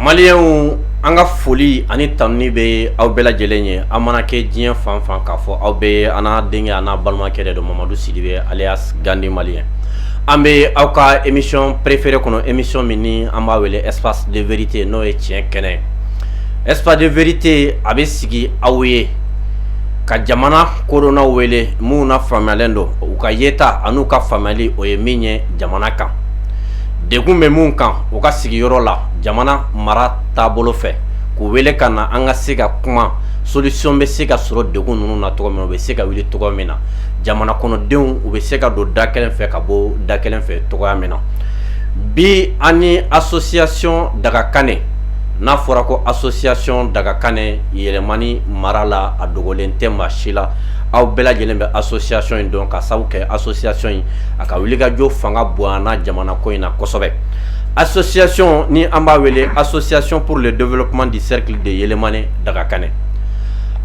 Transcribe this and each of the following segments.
Malien an ka foli ani tanuni bɛ aw bɛɛ lajɛlen ye a mana kɛ diɲɛ fan fan k'a fɔ aw bɛɛ an n'a denkɛ an n'a balimakɛ de don Mamadu Sidibe alias Gandi Malien an bɛ aw ka émission préférée kɔnɔ émission min ni an b'a wele espace de vérité n'o ye tiɲɛ kɛnɛ espace de vérité a bɛ sigi aw ye ka jamana kodɔnnaw wele mun na faamuyalen don u ka yeta an'u ka faamuyali o ye min ye jamana kan degun bɛ mun kan u ka sigiyɔrɔ la jamana mara taabolo fɛ k'u wele ka na an ka se ka kuma solution bɛ se ka sɔrɔ degun ninnu na cogo min na u bɛ se ka wuli cogo min na jamana kɔnɔdenw u bɛ se ka don da kelen fɛ ka bɔ da kelen fɛ cogoya min na bi an ni association Dagakane n'a fɔra ko association Dagakane yɛlɛmani mara la a dogolen tɛ maa si la aw bɛɛ lajɛlen bɛ association in dɔn ka sabu kɛ association in a ka wulikajɔ fanga bonyana jamana ko in na kosɛbɛ association ni an b'a wele association pour le développement du cercle de Yɛlɛmani Dagakane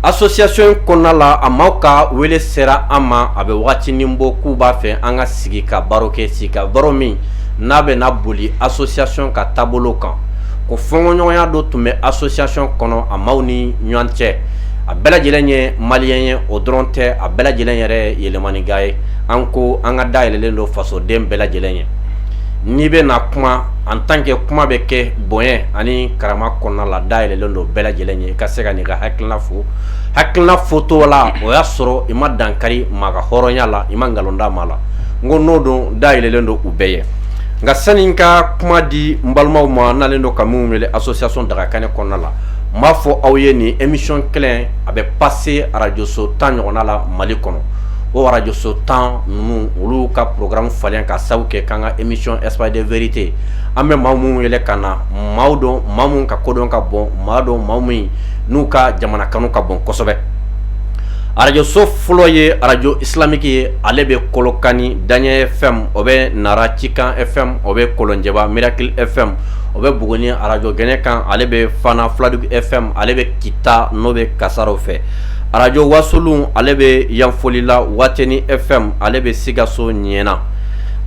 association in kɔnɔna la a maaw ka wele sera an ma a bɛ wagatinin bɔ k'u b'a fɛ an ka sigi ka baro kɛ sigi ka baro min n'a bɛ na boli association ka taabolo kan ko fɔɲɔgɔnya dɔ tun bɛ association kɔnɔ a maaw ni ɲɔgɔn cɛ a bɛɛ lajɛlen ye malien ye o dɔrɔn tɛ a bɛɛ lajɛlen yɛrɛ yɛlɛmaniga ye an ko an ka dayɛlɛlen don fasoden bɛɛ lajɛlen ye n'i bɛ na kuma en tant que kuma bɛ kɛ bonya ani karama kɔnɔna la dayɛlɛlen don bɛɛ lajɛlen ye ka se ka n'i ka hakilina fɔ cogo la o y'a sɔrɔ i ma dankari maa ka hɔrɔnya la i ma nkalon d'a ma la n ko n'o don dayɛlɛlen don u bɛɛ ye nka sani n ka kuma di n balimaw ma n'alen don ka min wele association Dagakane kɔnɔna la n b'a fɔ aw ye nin émission kelen a bɛ passer radio so 10 ɲɔgɔnna la Mali kɔnɔ o radio so 10 ninnu olu ka programme falen ka sabu kɛ k'an ka émission espace de vérité an bɛ maa minnu wele ka na maaw dɔn maa minnu ka kodɔn ka bon maa dɔn maa min n'u ka jamana kanu ka bon kosɛbɛ radio so fɔlɔ ye radio islamique ye ale bɛ Kolokani Daɲɛ FM o bɛ Nara Cikan FM o bɛ Kolonjɛba Miracle FM o bɛ Buguni radio Gɛnɛ kan ale bɛ Fana Fuladugu FM ale bɛ Kita n'o bɛ Kasaraw fɛ radio Wasolon ale bɛ Yanfolila Wateni FM ale bɛ Sikaso Ɲɛna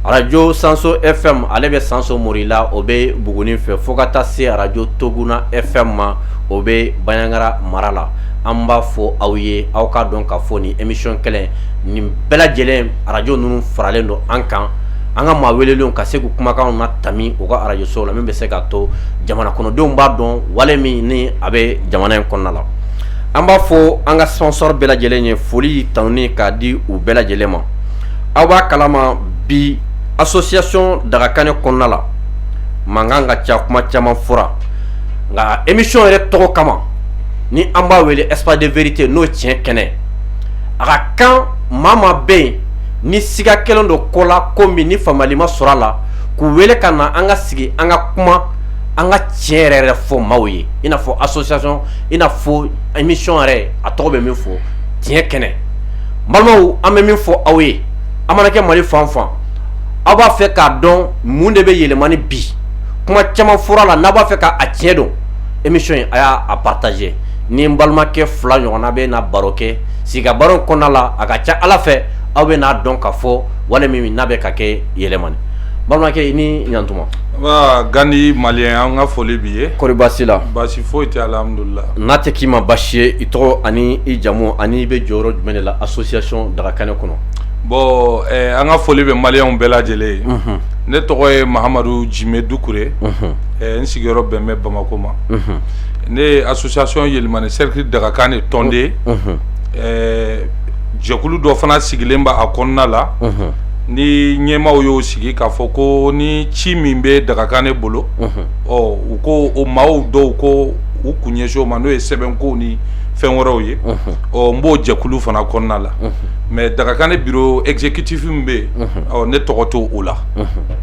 radio Sanso FM ale bɛ Sanso Morila o bɛ Buguni fɛ fo ka taa se radio Toguna FM ma o bɛ Baɲangara mara la an b'a fɔ aw ye aw ka dɔn ka fɔ nin émission kelen nin bɛɛ lajɛlen radio ninnu faralen don an kan an ka maa welelenw ka se k'u kumakanw na tami u ka radio so la min bɛ se ka to jamana kɔnɔdenw b'a dɔn wale min ni a bɛ jamana in kɔnɔna la an b'a fɔ an ka sponsor bɛɛ lajɛlen ye foli tanuni k'a di u bɛɛ lajɛlen ma aw b'a kalama bi association Dagakane kɔnɔna la mankan ka ca kuma caman fɔra nka émission yɛrɛ tɔgɔ kama ni an b'a wele espace de vérité n'o tiɲɛ kɛnɛ a ka kan maa maa bɛ yen ni siga kelen don ko la ko min ni faamuyali ma sɔrɔ a la k'u wele ka na an ka sigi an ka kuma an ka tiɲɛ yɛrɛ yɛrɛ fɔ maaw ye i n'a fɔ association i n'a fɔ émission yɛrɛ a tɔgɔ bɛ min fɔ tiɲɛ kɛnɛ balimaw an bɛ min fɔ aw ye a mana kɛ Mali fan fan aw b'a fɛ k'a dɔn mun de bɛ yɛlɛmani bi kuma caman fɔra la n'a b'a fɛ k'a tiɲɛ dɔn émission in a y'a partager ni n balimakɛ fila ɲɔgɔnna bɛ na baro kɛ siga baro kɔnɔna la a ka ca Ala fɛ aw bɛ n'a dɔn ka fɔ wale min n'a bɛ ka kɛ yɛlɛmani balimakɛ i ni ɲantuma Gandi Malien an ka foli b'i ye kɔri baasi la baasi foyi tɛ alhamdulillah n'a tɛ k'i ma baasi ye i tɔgɔ ani i jamu ani i bɛ jɔyɔrɔ jumɛn de la association Dagakane kɔnɔ bon an ka foli bɛ maliyɛnw bɛɛ lajɛlen ye ne tɔgɔ ye Mahamadu Jime Dukure n sigiyɔrɔ bɛn bɛ Bamako ma ne ye association Yɛlɛmani cercle Dagakane tɔnden jɛkulu dɔ fana sigilen b'a kɔnɔna la ni ɲɛmaaw y'o sigi k'a fɔ ko ni ci min bɛ Dagakane bolo u ko o maaw dɔw ko u kun ɲɛsin o ma n'o ye sɛbɛnkow ni fɛn wɛrɛw ye n b'o jɛkulu fana kɔnɔna la mais Dagakane bureau exécutif min bɛ yen ne tɔgɔ t'o o la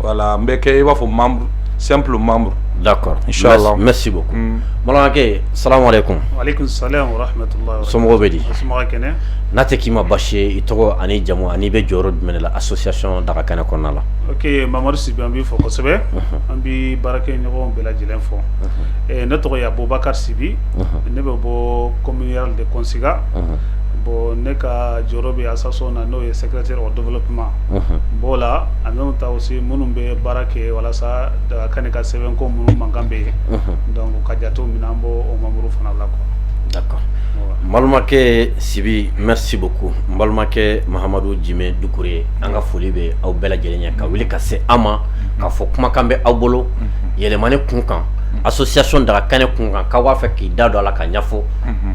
voilà n bɛ kɛ i b'a fɔ membre simple membre. D'accord, Inch'Allah. Merci beaucoup. Balamakɛ, salam alaikum. Wa alaikum salam wa rahmatullahi wa barakatuh. Somɔgɔw bɛ di? Somɔgɔw kɛnɛ. N'a tɛ k'i ma baasi ye i tɔgɔ ani jamu ani bɛ jɔyɔrɔ jumɛn de la association Dagakane kɔnɔna la? Ok, Mamadu Sibi an b'i fɔ kosɛbɛ. An b'i baarakɛɲɔgɔnw bɛɛ lajɛlen fɔ. Ne tɔgɔ ye Abubakar Sibi. Ne bɛ bɔ commune rurale de Konsiga. bon ne ka jɔyɔrɔ bɛ association na n'o ye secrétaire au développement bon la en même temps aussi minnu bɛ baara kɛ walasa Dagakani ka sɛbɛnko minnu mankan bɛ yen donc ka jatew minɛ an b'o membre fana la quoi. D'accord. Mbalumakɛ Sibi, merci beaucoup. Mbalumakɛ Mahamadou Djimé Doucouré, an ka foli bɛ aw bɛɛ lajɛlen ye ka wuli ka se an ma ka fɔ kumakan bɛ aw bolo yɛlɛmani kunkan association Dagakani kunkan k'aw b'a fɛ k'i da don a la ka ɲɛfɔ o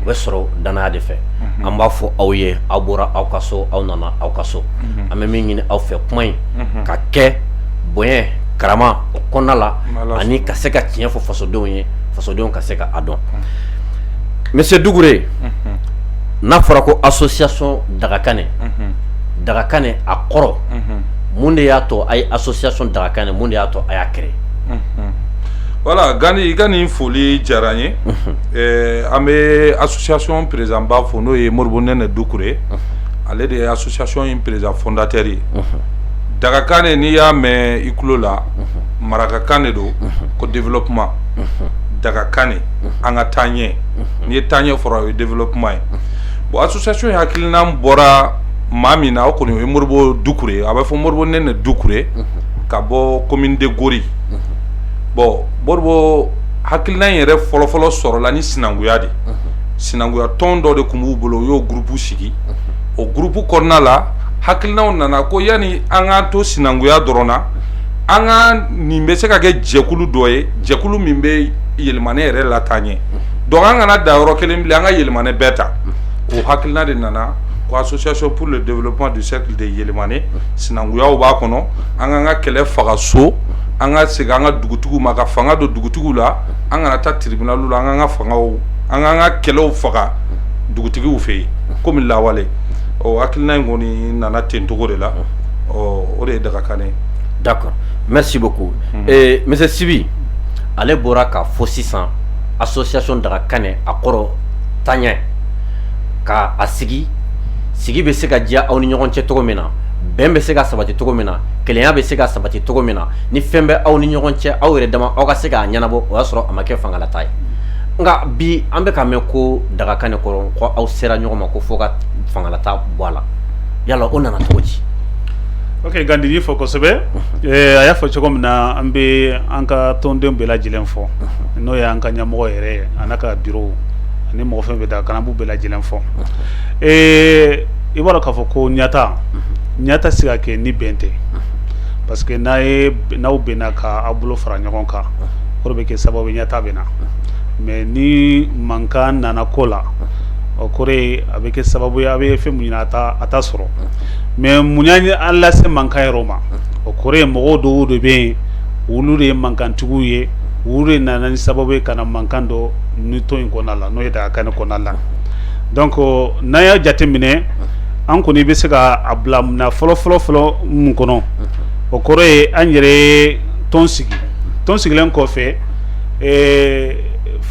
bɛ sɔrɔ danaya de fɛ an b'a fɔ aw ye aw bɔra aw ka so aw nana aw ka so an bɛ min ɲini aw fɛ kuma in ka kɛ bonya karama o kɔnɔna la ani ka se ka tiɲɛ fɔ fasodenw ye fasodenw ka se ka a dɔn. Monsieur Doucouré, n'a fɔra ko association Dagakani Dagakani a kɔrɔ mun de y'a to a ye association Dagakani mun de y'a to a y'a créé. Voilà, Gani foli diyara n ye an bɛ association président ba fo n'o ye Moribo Nɛnɛ Doucouré ale de ye association in président fondateur ye Dagakani n'i y'a mɛn i tulo la marakakan de don ko développement Dagakani an ka taa ɲɛ n'i ye taa ɲɛ fɔra o ye développement ye bon association in hakilina bɔra maa min na o kɔni o ye Moribo Doucouré a bɛ fɔ Moribo Nɛnɛ Doucouré ka bɔ commune de Gori bon Moribo hakilina in yɛrɛ fɔlɔfɔlɔ sɔrɔla ni sinankuya de sinankuya tɔn dɔ de tun b'u bolo u y'o groupe sigi o groupe kɔnɔna la hakilinaw nana ko yani an k'an to sinankuya dɔrɔn na an ka nin bɛ se ka kɛ jɛkulu dɔ ye jɛkulu min bɛ yɛlɛmane yɛrɛ la taa ɲɛ donc an kana da yɔrɔ kelen bilen an ka yɛlɛmane bɛɛ ta o hakilina de nana ko association pour le développement du cercle de yɛlɛmane sinankuyaw b'a kɔnɔ an k'an ka kɛlɛ faga so an ka segin an ka dugutigiw ma ka fanga don dugutigiw la an kana taa tribunal la an k'an ka fangaw an k'an ka kɛlɛw faga dugutigiw fɛ yen komi lawale o hakilina in kɔni nana ten togo de la o de ye Dagakani. D'accord, merci beaucoup. Monsieur Sibi, ale bɔra ka fɔ sisan association Dagakani a kɔrɔ taɲɛ ka a sigi bɛ se ka diya aw ni ɲɔgɔn cɛ cogo min na bɛn bɛ se ka sabati cogo min na kelenya bɛ se ka sabati cogo min na ni fɛn bɛ aw ni ɲɔgɔn cɛ aw yɛrɛ dama aw ka se k'a ɲɛnabɔ o y'a sɔrɔ a ma kɛ fangalata ye nka bi an bɛ ka mɛn ko Dagakani kɔrɔ ko aw sera ɲɔgɔn ma ko fo ka fangalata bɔ a la yala o nana cogo di. Ok, Gandhi fo kosɛbɛ a y'a fɔ cogo min na an bɛ an ka tɔndenw bɛɛ lajɛlen fɔ n'o ye an ka ɲɛmɔgɔ yɛrɛ ye a n'a ka bureau ani mɔgɔ fɛn bɛ Dagakani an b'u bɛɛ lajɛlen fɔ i b'a dɔn k'a fɔ ko ɲata se ka kɛ ni bɛn tɛ parce que n'aw bɛnna ka aw bolo fara ɲɔgɔn kan o de bɛ kɛ sababu ɲata bɛ na mais ni mankan nana ko la o kɔrɔ a bɛ kɛ sababu ye a bɛ fɛn mun ɲini a ta sɔrɔ mais mun y'a an lase mankan yɛrɛ ma o kɔrɔ ye mɔgɔw dɔw de bɛ yen olu de ye mankantigiw ye olu de nana ni sababu ye ka na mankan dɔ ni tɔn in kɔnɔna la n'o ye Dagakani kɔnɔna la donc n'an y'a jateminɛ an kɔni bɛ se ka a bila na fɔlɔ mun kɔnɔ o kɔrɔ ye an yɛrɛ ye tɔn sigilen kɔfɛ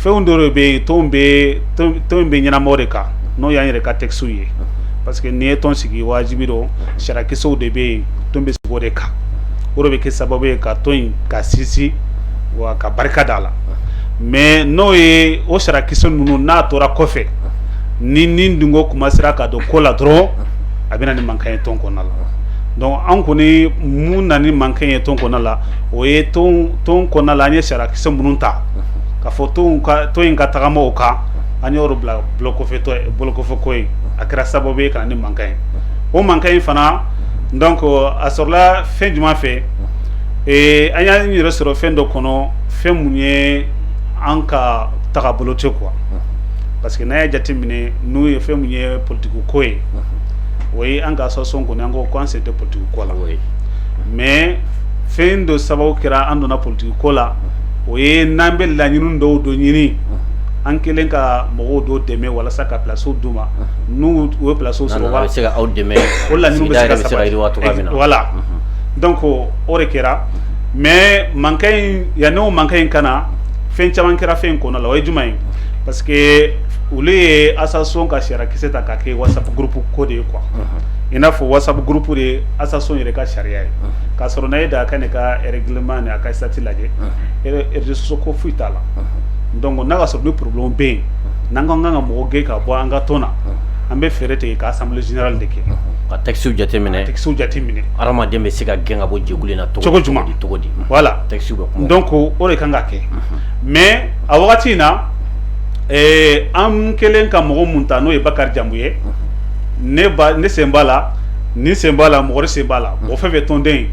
fɛnw dɔ de bɛ yen tɔn bɛ ɲɛnabɔ de kan n'o y'an yɛrɛ ka textes ye parce que n'i ye tɔn sigi wajibi don sarakisɛw de bɛ yen tɔn bɛ sigi o de kan o de bɛ kɛ sababu ye ka tɔn in ka sinsin wa ka barika da la mais n'o ye o sarakisɛ ninnu n'a tora kɔfɛ ni dungo commencera ka don ko la dɔrɔn a bɛ na ni mankan ye tɔn kɔnɔna la donc an kɔni mun na ni mankan ye tɔn kɔnɔna la o ye tɔn kɔnɔna la an ye sarakisɛ minnu ta ka fɔ tɔn in ka tagama o kan an y'o bila bolokɔfɛ ko ye a kɛra sababu ye ka na ni mankan ye o mankan in fana donc a sɔrɔla fɛn jumɛn fɛ an y'an yɛrɛ sɔrɔ fɛn dɔ kɔnɔ fɛn mun ye an ka tagabolo tɛ quoi parce que n'a y'a jateminɛ n'o ye fɛn mun ye politique ko ye o ye an ka association kɔni an ko an sen tɛ politique ko la mais fɛn dɔ sababu kɛra an donna politique ko la o ye n'an bɛ laɲini dɔw dɔ ɲini an kelen ka mɔgɔw dɔw dɛmɛ walasa ka placew d'u ma n'u ye placew sɔrɔ a bɛ se ka aw dɛmɛ o laɲiniw bɛ se ka sabati voilà donc o de kɛra mais mankan in yanni o mankan in kana fɛn caman kɛra fɛn in kɔnɔ la o ye jumɛn ye parce que olu ye association ka sarakisɛ ta k'a kɛ WhatsApp groupe ko de ye quoi i n'a fɔ WhatsApp groupe de ye association yɛrɛ ka sariya ye k'a sɔrɔ n'a ye Dagakani ka règlement ni a ka statut lajɛ réseaux sociaux ko foyi t'a la donc n'a ka sɔrɔ ni problème bɛ yen n'an kan ka mɔgɔ gɛn ka bɔ an ka tɔn na an bɛ fɛɛrɛ tigɛ ka assemblée générale de kɛ ka texte jateminɛ texte jateminɛ adamaden bɛ se ka gɛn ka bɔ jɛkulu in na cogo jumɛn cogo di voilà texte bɛ kuma donc o de kan ka kɛ mais a wagati in na an kɛlen ka mɔgɔ mun ta n'o ye Bakari Jambu ye ne sen b'a la ni sen b'a la mɔgɔ sen b'a la o fɛn fɛn tɔnden ye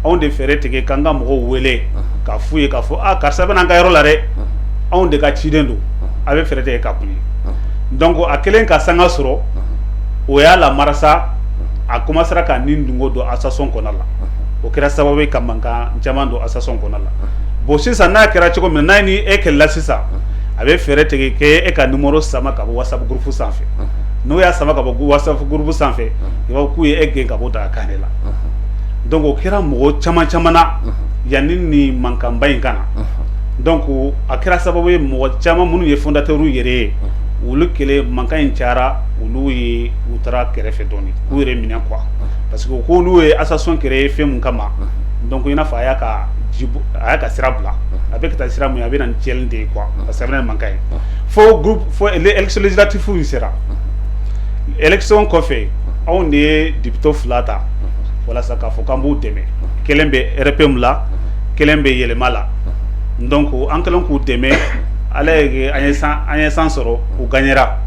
anw de fɛɛrɛ tigɛ k'an ka mɔgɔw wele ka f'u ye k'a fɔ karisa bɛ n'an ka yɔrɔ la dɛ anw de ka ciden don a bɛ fɛɛrɛ tigɛ ka kun ye donc a kɛlen ka sanga sɔrɔ o y'a lamarasa a commencera ka nin dungo don association kɔnɔ la o kɛra sababu ye ka mankan caman don association kɔnɔ la bon sisan n'a kɛra cogo min n'a ni e kɛlɛla sisan a bɛ fɛɛrɛ tigɛ k'e ka numéro sama ka bɔ WhatsApp groupe sanfɛ n'o y'a sama ka bɔ WhatsApp groupe sanfɛ i b'a fɔ k'u ye e gɛn ka bɔ daga kan la donc o kɛra mɔgɔ caman caman na yanni ni mankanba in kana donc a kɛra sababu ye mɔgɔ caman minnu ye fondateur yɛrɛ ye olu kɛlen mankan in cayara olu ye u taara kɛrɛfɛ dɔɔni k'u yɛrɛ minɛ quoi parce que k'olu ye association créé fɛn mun kama donc i n'a fɔ a y'a ka sira bila a bɛ ka taa sira mun ye a bɛ na ni tiɲɛni de ye quoi parce que a bɛ na ni mankan ye fo groupe fo élection législative in sera élection kɔfɛ anw de ye député 2 ta walasa k'a fɔ k'an b'u dɛmɛ kelen bɛ RPM la kelen bɛ yɛlɛma la donc an kɛlen k'u dɛmɛ ala ye an ye san sɔrɔ u gagnera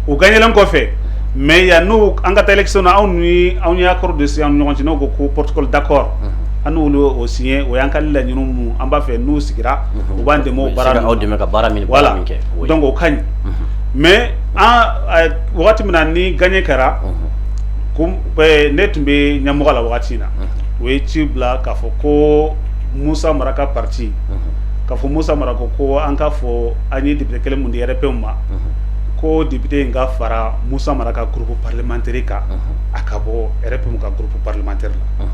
u gagnelen kɔfɛ mais ya n'u an ka taa élection na anw ye accord de signé an ni ɲɔgɔn cɛ n'o ko protocole d'accord an n'olu o signé o y'an ka laɲini mun an b'a fɛ n'u sigira u b'an dɛmɛ o baara aw dɛmɛ ka baara min kɛ donc o ka ɲi mais an wagati min na ni gagné kɛra ne tun bɛ ɲɛmɔgɔ la wagati in na o ye ci bila k'a fɔ ko Musa Mara ka parti k'a fɔ Musa Mara ko an ka fɔ an ye député kelen mun di RPM ma ko député in ka fara Musa Mara ka groupe parlementaire kan a ka bɔ RPM ka groupe parlementaire la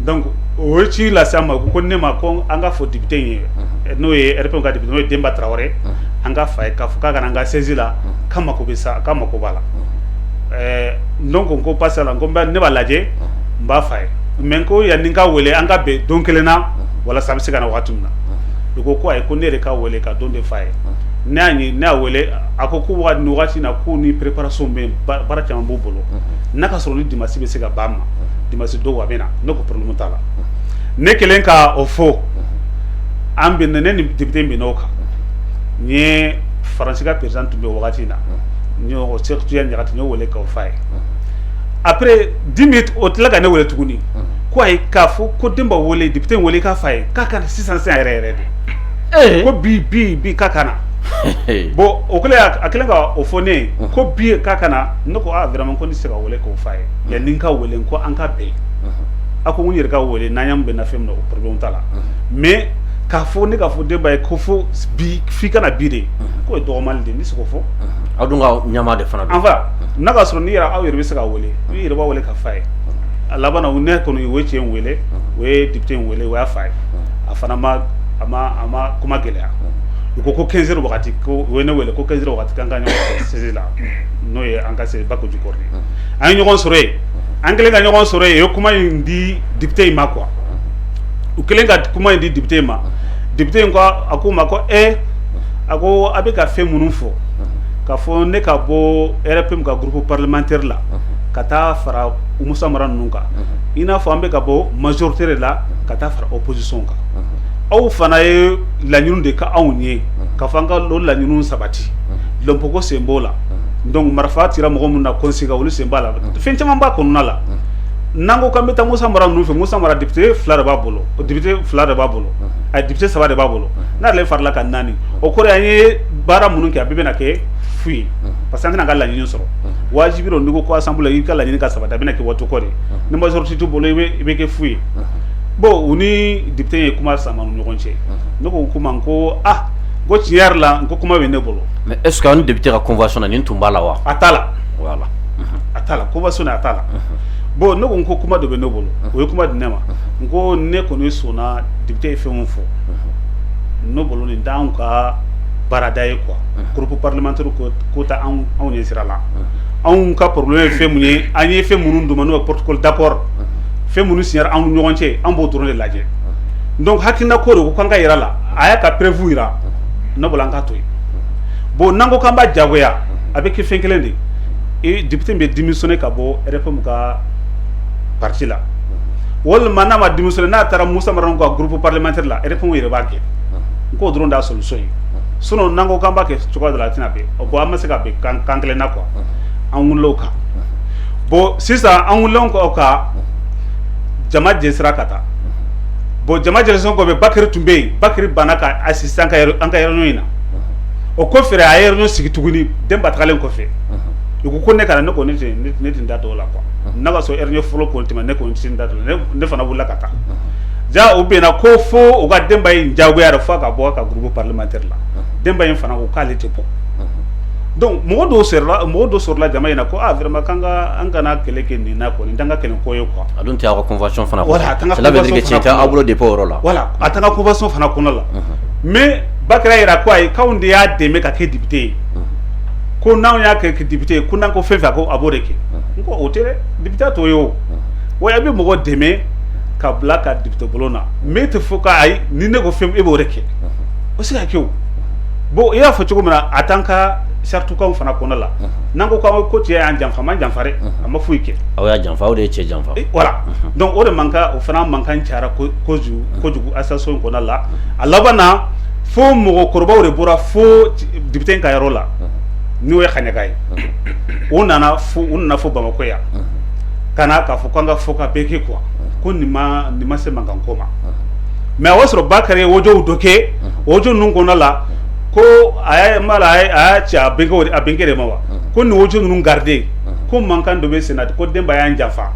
donc o ye ci lase an ma ko ne ma ko an ka fɔ député in ye n'o ye RPM ka député n'o ye Demba Traoré an ka fa ye k'a fɔ k'a kana an ka saisi la k'a mako b'a la donc ko passe la ko ne b'a lajɛ n b'a fa ye mais ko yanni n ka wele an ka bɛn don kelen na walasa a bɛ se ka na wagati min na u ko ayi ko ne yɛrɛ ka wele ka don de fa ye ne y'a wele a ko nin wagati in na k'u ni préparation bɛ yen baara caman b'u bolo n'a ka sɔrɔ ni dimanche bɛ se ka ban ma dimanche don a bɛ na ne ko problème t'a la ne kelen ka o fɔ an bɛ ne ni député bɛn n'o kan n ye Faransi ka président tun bɛ wagati in na n y'o secrétaire Ɲagati n y'o wele k'o fa ye après 10 minutes o tila ka ne wele tuguni ko ayi k'a fɔ ko Demba wele député wele k'a fa ye k'a ka na sisan yɛrɛ de ko bi k'a ka na bon o kɛlen a kɛlen ka o fɔ ne ye ko bi k'a ka na ne ko vraiment ko ne tɛ se ka wele k'o fa ye yanni n ka wele ko an ka bɛn a ko n yɛrɛ ka wele n'an y'an bɛn na fɛn min na o problème t'a la mais k'a fɔ ne k'a fɔ Demba ye ko fo bi f'i ka na bi de k'o ye dɔgɔmali de ye ne se k'o fɔ aw dun ka ɲɛmaa de fana don enfin n'a ka sɔrɔ aw yɛrɛ bɛ se ka wele ni yɛrɛ b'a wele ka fa ye a laban na ne kɔni o ye cɛ in wele o ye député in wele o y'a fa ye a fana a ma kuma gɛlɛya u ko 15 heures wagati ko o ye ne wele ko 15 heures wagati k'an ka ɲɔgɔn sɔrɔ saisie la n'o ye an ka se Bako Jikɔrɔni an ye ɲɔgɔn sɔrɔ yen an kɛlen ka ɲɔgɔn sɔrɔ yen o ye kuma in di député in ma quoi u kɛlen ka kuma in di député in ma député in ko a ko ma ko a ko a bɛ ka fɛn minnu fɔ k'a fɔ ne ka bɔ RPM ka groupe parlementaire la ka taa fara Musa Mara ninnu kan i n'a fɔ an bɛ ka bɔ majorité de la ka taa fara opposition kan aw fana ye laɲini de ka anw ye ka fɔ an ka o laɲiniw sabati lɔnpɔko sen b'o la donc marifa cira mɔgɔ minnu na consiga olu sen b'a la fɛn caman b'a kɔnɔna la n'an ko k'an bɛ taa Musa Mara ninnu fɛ Musa Mara député 2 de b'a bolo député 2 de b'a bolo a député 3 de b'a bolo n'ale farala ka 4 o kɔrɔ an ye baara minnu kɛ a bɛɛ bɛna kɛ fu ye parce que an tɛna ka laɲini sɔrɔ wajibi don n'i ko ko assemblée i ka laɲini ka sabati a bɛna kɛ waati kɔ de ni majorité t'u bolo i bɛ kɛ fu ye bon u ni député ye kuma sama ni ɲɔgɔn cɛ ne ko kuma ko ko tiɲɛ yɛrɛ la ko kuma bɛ ne bolo mais est ce que an député ka convention na nin tun b'a la wa a t'a la voilà a t'a la convention a t'a la bon ne ko kuma dɔ bɛ ne bolo o ye kuma di ne ma n ko ne kɔni sɔnna député ye fɛn min fɔ ne bolo nin t'anw ka baarada ye quoi groupe parlementaire ko ta anw ɲɛ sira la anw ka problème ye fɛn mun ye an ye fɛn minnu d'u ma n'o ye protocole d'accord fɛn minnu signera anw ni ɲɔgɔn cɛ an b'o dɔrɔn de lajɛ donc hakilina ko de ko k'an ka yira la a y'a ka prévu yira ne bolo an ka to yen bon n'an ko k'an b'a jagoya a bɛ kɛ fɛn kelen de et député be démissionné ka bo RFM ka parti la wol manama démissionné na tara Moussa Maran ko groupe parlementaire la RFM yere ba ke ko dron da solution sono nango kamba ke chukwa de la tina be o bo amase ka be kankle na ko an wulo ka bo sisa an wulon ko ka jama jesra kata bo jama jesra ko be Bakary Tumbe Bakary banaka assistant ka an ka yero ina o ko fere ayer no sigi tuguni dem batalen ko fe yuko ko ne kala ne ko ne tinda to la ko naga so ernyo folo politique ne ko tinda to ne fana bulla kata ja o be na ko fo o ga dem bay njago ya fa ka bo ka groupe parlementaire la dem bay fana ko kale te po donc modo sur la jama ina ko vraiment kanga an kana kele ke ni na ko ni danga kele ko yo ko adun ti ko convention fana ko voilà cela veut dire que tu as abulo de poro la voilà atanga convention fana ko la mais Bakary ira ko ay kaunde ya deme ka ke député ko naw ya ke député ko nan ko fefa ko aboreke ko hotel député to yo wo ya bi mo deme ka blaka député bolona mais te foka ay ni ne ko fem e boreke o sika ke bo ya fa chugo mana atanka sartu kan fana ko la nango ko ti ya jamfa man jamfare amma fuike aw ya jamfa o de che jamfa voilà donc o de manka o fana manka nchara ko jugu assassin ko la alabana fo mo korba o de bora fo député ka yaro la ni we khanya kai onana fo bamako ya kana ka fo kanga fo ka beke quoi ko ni ma se manga koma mais awasro Bakary wojo doke wojo nungo la ko aya mala aya cha bengo abengere mawa ko ni wojo nun garder ko mankan do be sénat ko demba ya njafa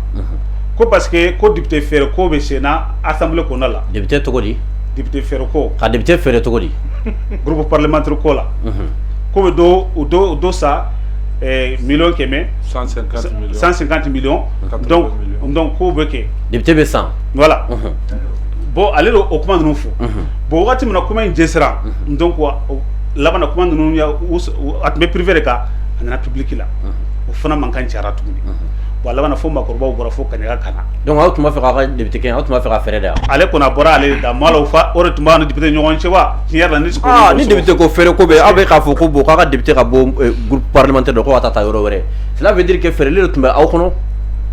ko parce que ko député faire ko be sénat assemblée ko la député to godi député faire ko ka député faire to godi groupe parlementaire ko la ko do ça million keme 150 millions donc ko beke député be 100 voilà bon allez au commande nous fou bon wakati mna kuma injesra donc labana commande nous ya atme privé ka na public la o fana mankan cara tuguni bon labana fo makorba bora fo kanya kana donc aw tuma fe ka député ken aw tuma fe ka fere da ale kona bora ale da malo fa ore tuma no député nyon chewa tier ni ko ni député ko fere ko be abe ka fo ko bo ka député ka bo groupe parlementaire de ko atata yoro wore cela veut dire que fere le tuma aw kono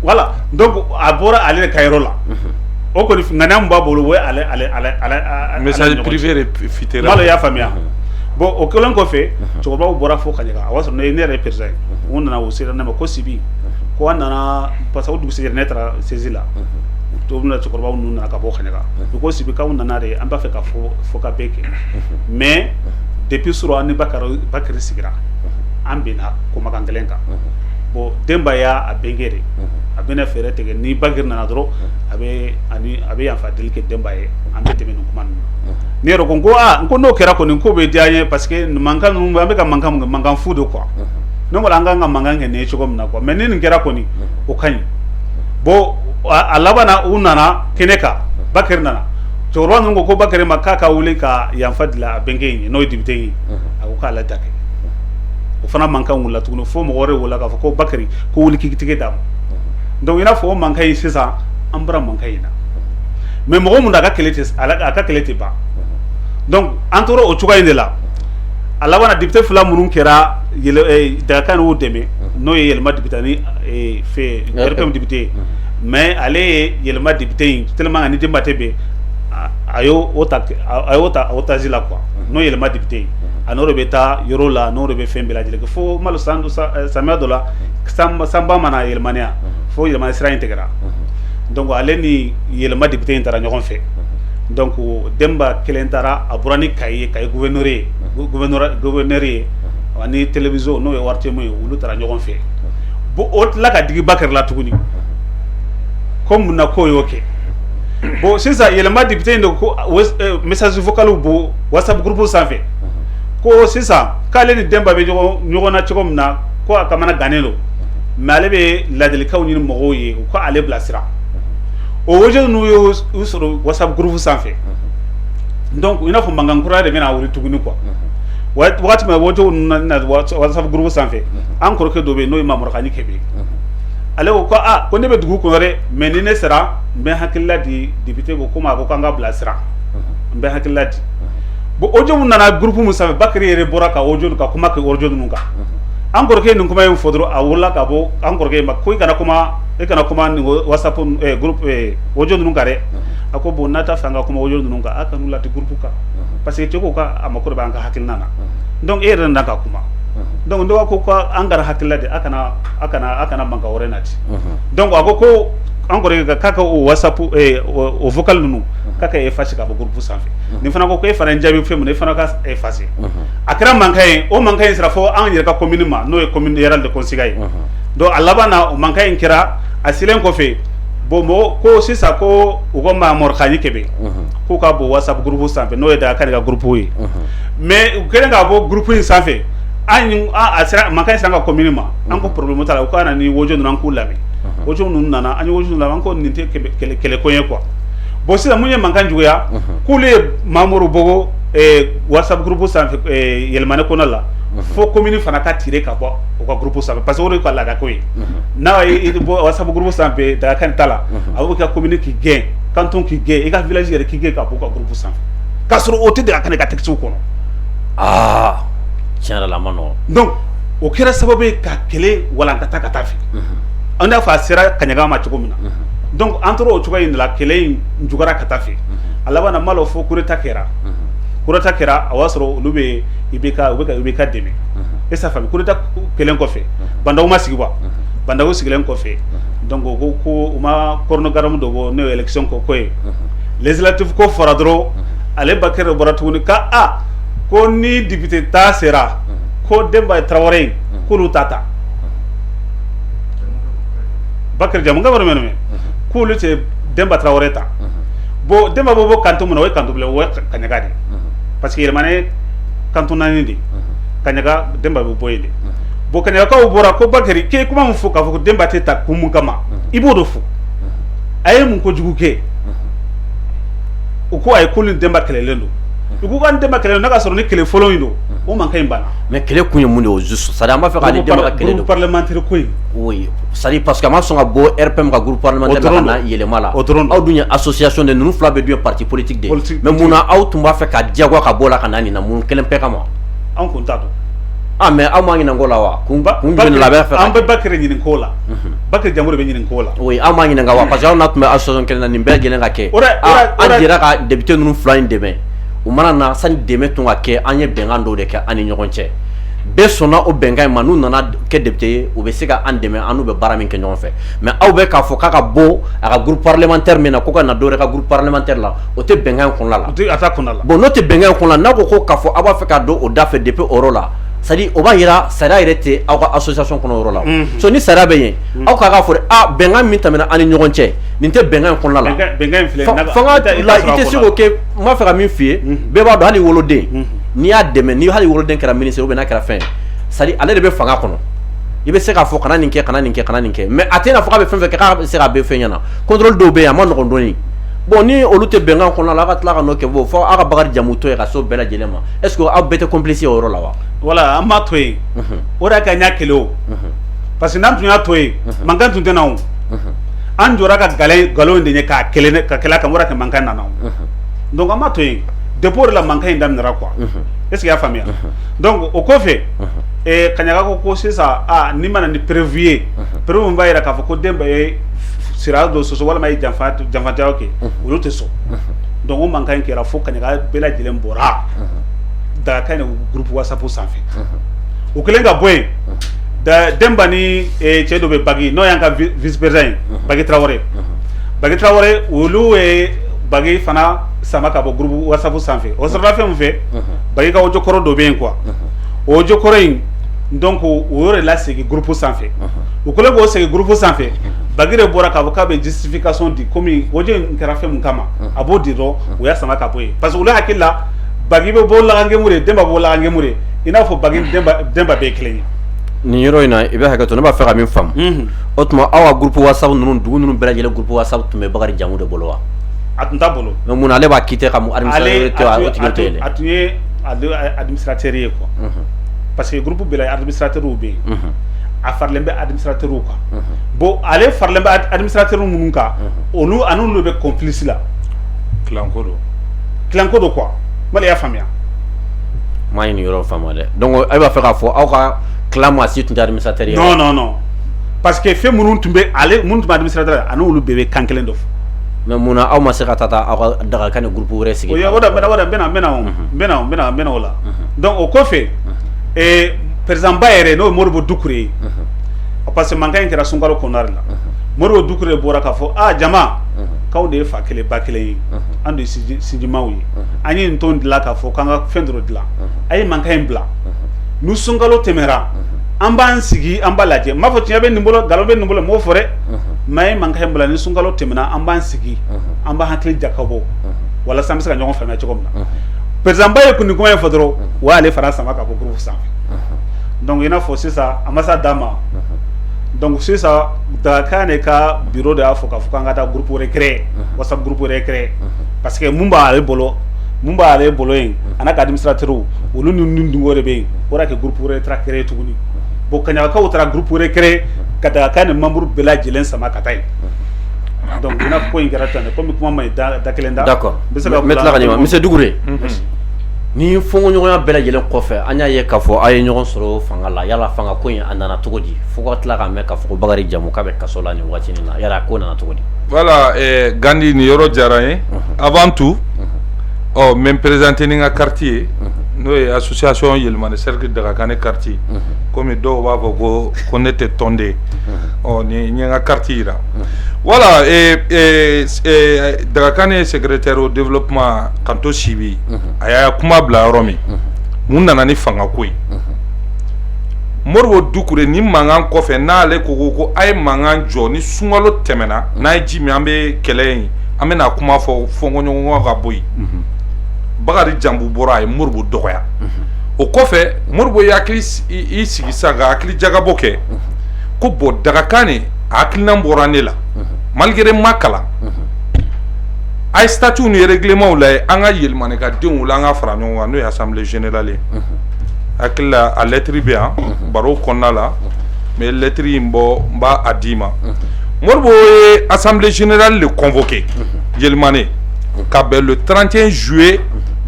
voilà donc abora ale kayro la o ko ngana mba bolo we ale message privé fitera malo ya famia bon o kolon ko fe to ba bora fo kanyaka awaso ne represent on na usira na ko sibi ko na parce que du se netra sezila to na to ba on na ka bo kanyaka ko sibi ka on na re amba fe ka fo ka beke mais depuis sur ani Bakary sigira ambina ko makangelenka bo demba ya abengere abena fere tege ni Bakary na dro abe ya fa delike demba ye ambe teme no kuma ne ro ko no kera ko ni ko be dianye parce que mankan no ambe ka mankan fudo quoi no mo langa mangan ne chugo mna quoi mais ni ngera ko ni o kan bo alabana unana keneka Bakary nana to ro no ko Bakary makaka wuli ka ya fadla bengeni no député ko kala take o fana mankan wula tuno fo mo gore wula ka ko Bakary ko wuli kikitike dam donc ina fo mankai sisa ambra mankai na mais mo mo daga kelete aka kelete ba donc antoro o chuga indela ala wana député fula munun kera yele daga kan wo deme no yele ma député ni fait RPM député mais ale yele ma député tellement ani demba tebe ayo ota zila quoi no yele ma député anoro beta yorola no rebe fembela jele fo malo sandu samia dola samba mana yele mania fo yele ma sera intégra donc ale ni yele ma député intara ñogon fe donc demba kelentara aburani kay gouverneur ani télévision no warte moy wulu tara ñogon fe bo ot la ka digi Bakary la tuguni comme na ko yoke bo sisa yele ma député ndo ko message vocal bo WhatsApp groupe sans fait ko sisa kale ni demba be ñogona ci comme na ko akamana ganelo mais ale be ladeli kaw ni mo ye ko ale blasira o woje nu yo usoro WhatsApp groupe sans fait donc ina fo mangankura de mena wuri tuguni quoi wakati ma wojo na WhatsApp groupe sans fait encore que dobe no imam rakani kebe ale ko ko ne be dugu ko re mais ni ne sera mbe hakilla di député ko kuma ko kanga blasira mbe hakilla di bo ojo mun nana groupe mu sans Bakary re boraka ojo ka kuma ke ojo nunga an kɔrɔkɛ nin kuma in fɔ dɔrɔn a wolola ka bɔ an kɔrɔkɛ ma ko i kana kuma nin WhatsApp groupe audio ninnu kan dɛ a ko bon n'a t'a fɛ an ka kuma audio ninnu kan a ka n'u lati groupe kan parce que cɛ ko a mako de b'an ka hakilina na donc e yɛrɛ nana ka kuma donc dɔw ko an kana hakilila de a kana mankan wɛrɛ nati donc a ko an kɔrɔkɛ k'a ka o WhatsApp o vocal ninnu k'a ka effacer ka bɔ groupe sanfɛ nin fana ko e fana jaabi fɛn mun e fana ka effacer a kɛra mankan ye o mankan in sera fɔ an yɛrɛ ka commune ma n'o ye commune rurale de Konsiga ye donc a laban na o mankan in kɛra a silen kɔfɛ bon mɔgɔ ko sisan ko u ko Mamor Khaɲi Kebe k'u ka bɔ WhatsApp groupe sanfɛ n'o ye Dakar ka groupe ye mais u kɛlen k'a bɔ groupe in sanfɛ a sera mankan in sera an ka commune ma an ko problème t'a la u ka na ni wojo ninnu an k'u lamɛn wojo ninnu nana an ye wojo ninnu lamɛn an ko nin tɛ kɛlɛko ye quoi bon sisan mun ye mankan juguya k'olu ye Mamoru Bogo WhatsApp groupe sanfɛ yɛlɛmani kɔnɔ la fo commune fana ka tire ka bɔ u ka groupe sanfɛ parce que o de ka laadako ye n'a ye bɔ WhatsApp groupe sanfɛ Dakar ta la a b'o kɛ commune k'i gɛn canton k'i gɛn i ka village yɛrɛ k'i gɛn ka bɔ u ka groupe sanfɛ k'a sɔrɔ o tɛ Dakar ka texte kɔnɔ tiɲɛ yɛrɛ la a ma nɔgɔn donc o kɛra sababu ye ka kɛlɛ walankata ka taa fɛ an y'a fɔ a sera Kaɲaga ma cogo min na donc an tora o cogoya in de la kɛlɛ in jugara ka taa fɛ a laban na n b'a dɔn fo coup d'état kɛra coup d'état kɛra a b'a sɔrɔ olu bɛ IBK dɛmɛ e sa faamu coup d'état kɛlen kɔfɛ Bandawu ma sigi wa Bandawu sigilen kɔfɛ donc o ko ko u ma chronogramme dɔ bɔ n'o ye élection ko ye législative ko fɔra dɔrɔn ale Bakary bɔra tuguni ko ni député ta sera ko Demba Traoré k'olu ta ta Bakary Jamu ngabaro meno k'olu tɛ Demba Traoré ta bon Demba bɔ kanton mun na o ye kanton bila o ye Kaɲaga de parce que yɛlɛmana kanton naani de Kaɲaga Demba bɛ bɔ yen de bon Kaɲagakaw bɔra ko Bakary k'e kuma mun fɔ k'a fɔ ko Demba tɛ ta kun mun kama i b'o de fɔ a ye mun kojugu kɛ u ko a ye ko ni Demba kɛlɛlen don u ko ka Demba kɛlɛlen don n'a ka sɔrɔ ni kɛlɛ fɔlɔ in don o mankan in banna mais kɛlɛ kun ye mun de o juste c'est à dire an b'a fɛ k'ale Demba ka kɛlɛ don groupe parlementaire ko in oui c'est à dire parce que a ma sɔn ka bɔ RPM ka groupe parlementaire la ka na yɛlɛma la aw dun ye association de ninnu fila bɛɛ dun ye parti politique de mais mun na aw tun b'a fɛ ka diyagoya ka bɔ la ka na nin na mun kelen bɛɛ kama an kun t'a dɔn mais aw m'a ɲininka o la wa kun jumɛn la a bɛ fɛ an bɛ Bakary ɲininka o la Bakary Jamu de bɛ ɲininka o la oui aw m'a ɲininka wa parce que aw n'a tun bɛ association kelen na nin bɛɛ lajɛlen ka kɛ an jɛra ka député ninnu fila in dɛmɛ u mana na sani dɛmɛ tun ka kɛ an ye bɛnkan dɔw de kɛ an ni ɲɔgɔn cɛ bɛɛ sɔnna o bɛnkan in ma n'u nana kɛ député ye u bɛ se ka an dɛmɛ an n'u bɛ baara min kɛ ɲɔgɔn fɛ mais aw bɛ k'a fɔ k'a ka bɔ a ka groupe parlementaire min na ko ka na dɔ wɛrɛ ka groupe parlementaire la o tɛ bɛnkan in kɔnɔna la a t'a kɔnɔna la bon n'o tɛ bɛnkan in kɔnɔna la n'a ko k'a fɔ aw b'a fɛ ka don o da fɛ depuis o yɔrɔ la c'est à dire o b'a yira sariya yɛrɛ tɛ aw ka association kɔnɔ o yɔrɔ la so ni sariya bɛ yen aw k'a fɔ bɛnkan min tɛmɛna an ni ɲɔgɔn cɛ nin tɛ bɛnkan in kɔnɔna la bɛnkan in filɛ fanga la i tɛ se k'o kɛ n b'a fɛ ka min f'i ye bɛɛ b'a dɔn hali woloden n'i y'a dɛmɛ ni hali woloden kɛra ministre ou bien n'a kɛra fɛn c'est à dire ale de bɛ fanga kɔnɔ i bɛ se k'a fɔ kana nin kɛ kana nin kɛ kana nin kɛ mais a tɛ n'a fɔ k'a bɛ fɛn fɛn kɛ k'a bɛ se k'a bɛɛ fɛn ɲɛna contrôle dɔw bɛ yen a ma nɔgɔn dɔɔni bon ni olu tɛ bɛnkan kɔnɔna la aw ka tila ka n'o kɛ bon fɔ aw ka Bakary Jamu to ye ka so bɛɛ lajɛlen ma est ce que aw bɛɛ tɛ complice o yɔrɔ la wa voilà an b'a to yen o de y'a kɛ n y'a kɛlɛ o parce que n'an tun y'a to yen mankan tun tɛ na o an jɔra ka nkalon in de ɲɛ k'a kɛlɛ ka kɛlɛ kan o de y'a kɛ mankan nana o donc an b'a to yen depuis o de la mankan in daminɛra quoi est ce que i y'a faamuya donc o kɔfɛ Kaɲaga ko sisan ni mana ni prévu ye prévu min b'a yira k'a fɔ ko Demba ye sira dɔ sɔsɔ walima ye janfantanya kɛ olu tɛ sɔn donc o mankan in kɛra fo Kaɲaga bɛɛ lajɛlen bɔra Dakar ni groupe WhatsApp sanfɛ o kɛlen ka bɔ yen Demba ni cɛ dɔ bɛ Bagi n'o y'an ka vice président ye Bagi Traoré olu ye Bagi fana sama ka bɔ groupe WhatsApp sanfɛ o sɔrɔla fɛn min fɛ Bagi ka audio kɔrɔ dɔ bɛ yen quoi o audio kɔrɔ in donc o yɔrɔ de la segin groupe sanfɛ u kɛlen k'o segin groupe sanfɛ Bagi de bɔra k'a fɔ k'a bɛ justification di komi audio in kɛra fɛn min kama a b'o di dɔrɔn o y'a sama ka bɔ yen parce que olu hakili la Bagi bɛ bɔ Lagangemu de Demba bɔ Lagangemu de i n'a fɔ Bagi Demba bɛɛ ye kelen ye nin yɔrɔ in na i bɛ hakɛ to ne b'a fɛ ka min faamu o tuma aw ka groupe WhatsApp ninnu dugu ninnu bɛɛ lajɛlen groupe WhatsApp tun bɛ Bakary Jamu de bolo wa a tun t'a bolo mais mun na ale b'a quitté ka administrateur o tigi to yen a tun ye administrateur ye quoi parce que groupe bɛɛ la administrateur bɛ yen a farilen bɛ administrateur kan bon ale farilen bɛ administrateur minnu kan olu ani olu bɛ complice la kilanko don quoi mali y'a faamuya maa ye nin yɔrɔ faamuya dɛ donc e b'a fɛ k'a fɔ aw ka clairement si tu administrateur non parce que fait minnu tun bɛ ale minnu tun bɛ administrateur ani olu bɛɛ bɛ kan kelen dɔ fɔ. mais munna aw ma se ka taa aw ka dagakan ni groupe wɛrɛ sigi. o ye o da n bɛna o la donc o kɔfɛ président ba yɛrɛ n'o ye Modibo Dukure ye parce que mankan in kɛra Sunkalo kɔnɔna de la Modibo Dukure bɔra k'a fɔ jama k'aw de ye fa kelen ba kelen ye an de ye sinjimaw ye an ye nin tɔn dilan k'a fɔ k'an ka fɛn dɔ dilan a ye mankan in bila ni Sunkalo tɛmɛra an b'an sigi an b'a lajɛ n b'a fɔ tiɲɛ bɛ nin bolo nkalon bɛ nin bolo m'o fɔ dɛ mais a ye mankan in bila ni Sunkalo tɛmɛna an b'an sigi an b'a hakili jakabɔ walasa an bɛ se ka ɲɔgɔn faamuya cogo min na président ba ye nin kuma in fɔ dɔrɔn o y'ale fara sama ka bɔ groupe sanfɛ donc i n'a fɔ sisan a ma se d'a ma donc sisan Dagakan ne ka bureau de y'a fɔ k'a fɔ k'an ka taa groupe wɛrɛ créer WhatsApp groupe wɛrɛ créer parce que mun b'ale bolo yen a n'a ka administrateur olu ni dungo de bɛ yen o de y'a kɛ groupe wɛrɛ taara créer tuguni bon Kaɲakaw taara groupe wɛrɛ créer ka Dagakan ni membre bɛɛ lajɛlen sama ka taa yen donc i n'a fɔ ko in kɛra tan de komi kuma ma ɲi da kelen da. d'accord n bɛ tila ka ɲɛma monsieur Dukure ni fɔɲɔgɔnya bɛɛ lajɛlen kɔfɛ an y'a ye k'a fɔ aw ye ɲɔgɔn sɔrɔ fanga la yala fanga ko in a nana cogo di fo ka tila ka mɛn k'a fɔ ko Bakari Jamu k'a bɛ kaso la nin waati nin na yala ko nana cogo di. voilà Gandi ni yɔrɔ diyara n ye avant tout n bɛ n présenter ni n ka carte ye n'o ye association Yɛlɛmani cercle Dagakane quartier komi dɔw b'a fɔ ko ne tɛ tɔnden ni n ye n ka carte yira voilà Dagakane secrétaire au développement Kanto Sibi a y'a kuma bila yɔrɔ min mun nana ni fanga ko ye Modibo Dukure ni mankan kɔfɛ n'ale ko a ye mankan jɔ ni Sunkalo tɛmɛna n'a ye ji min an bɛ kɛlɛ in an bɛna kuma fɔ fɔɲɔgɔnkɔ ka bɔ yen Bakari Jambu bɔra a ye Modibo dɔgɔya o kɔfɛ Modibo ye hakili i sigi sisan ka hakili jagabɔ kɛ ko bon Dagakan ne a hakilina bɔra ne la malgré n ma kalan a ye statut ni règlement lajɛ an ka Yɛlɛmani ka denw la an ka fara ɲɔgɔn kan n'o ye assemblée générale ye hakili la a lettre bɛ yan baro kɔnɔna la mais lettre in bɔ n b'a a d'i ma Modibo ye assemblée générale le convoqué Yɛlɛmani ka bɛn le 31 juillet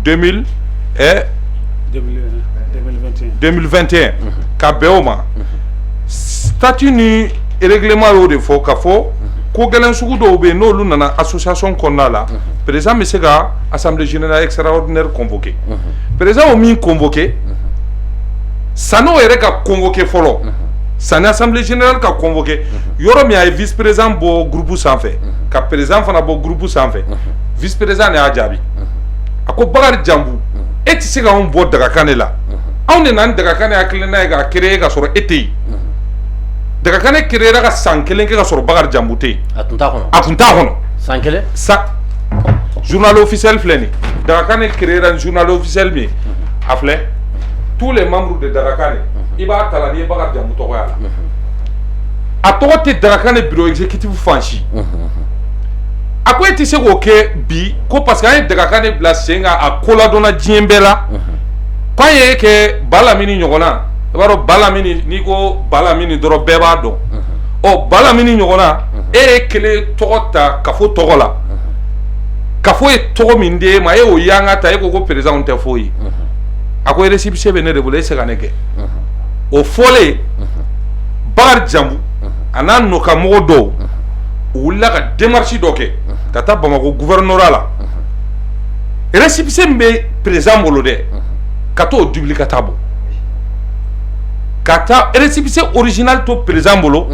2021 ka bɛn o ma statut ni règlement y'o de fɔ ka fɔ ko gɛlɛn sugu dɔw bɛ yen n'olu nana association kɔnɔna la président bɛ se ka assemblée générale extraordinaire convoqué président o min convoqué sani o yɛrɛ ka convoqué fɔlɔ sani assemblée générale ka convoqué yɔrɔ min a ye vice président bɔ groupe sanfɛ ka président fana bɔ groupe sanfɛ vice président de y'a jaabi a ko Bakari Jambu e tɛ se k'anw bɔ Dagakan de la anw de nana Dagakan de hakilina ye ka créer ka sɔrɔ e tɛ yen Dagakan de créer ka san kelen kɛ ka sɔrɔ Bakari Jambu tɛ yen a tun t'a kɔnɔ san kelen journal officiel filɛ nin Dagakan de créer un journal officiel min a filɛ tous les membres de Dagakan i b'a ta la n'i ye Bakari Jambu tɔgɔya la a tɔgɔ tɛ Dagakan de bureau exécutif fan si a ko e tɛ se k'o kɛ bi ko parce que an ye Dagakan de bila sen kan a ko ladɔnna diɲɛ bɛɛ la k'an ye kɛ Balamini ɲɔgɔnna i b'a dɔn Balamini n'i ko Balamini dɔrɔn bɛɛ b'a dɔn Balamini ɲɔgɔnna e ye kelen tɔgɔ ta Kafo tɔgɔ la Kafo ye tɔgɔ min d'e ma e y'o yanga ta e ko président tɛ foyi a ko récépissé bɛ ne de bolo e tɛ se ka ne kɛ o fɔlen Bakari Jambu a n'a nɔkamɔgɔ dɔw u wulila ka démarche dɔ kɛ ka taa Bamako gouvernorat la récépissé min bɛ président bolo dɛ ka t'o duplicata bɔ ka taa récépissé original to président bolo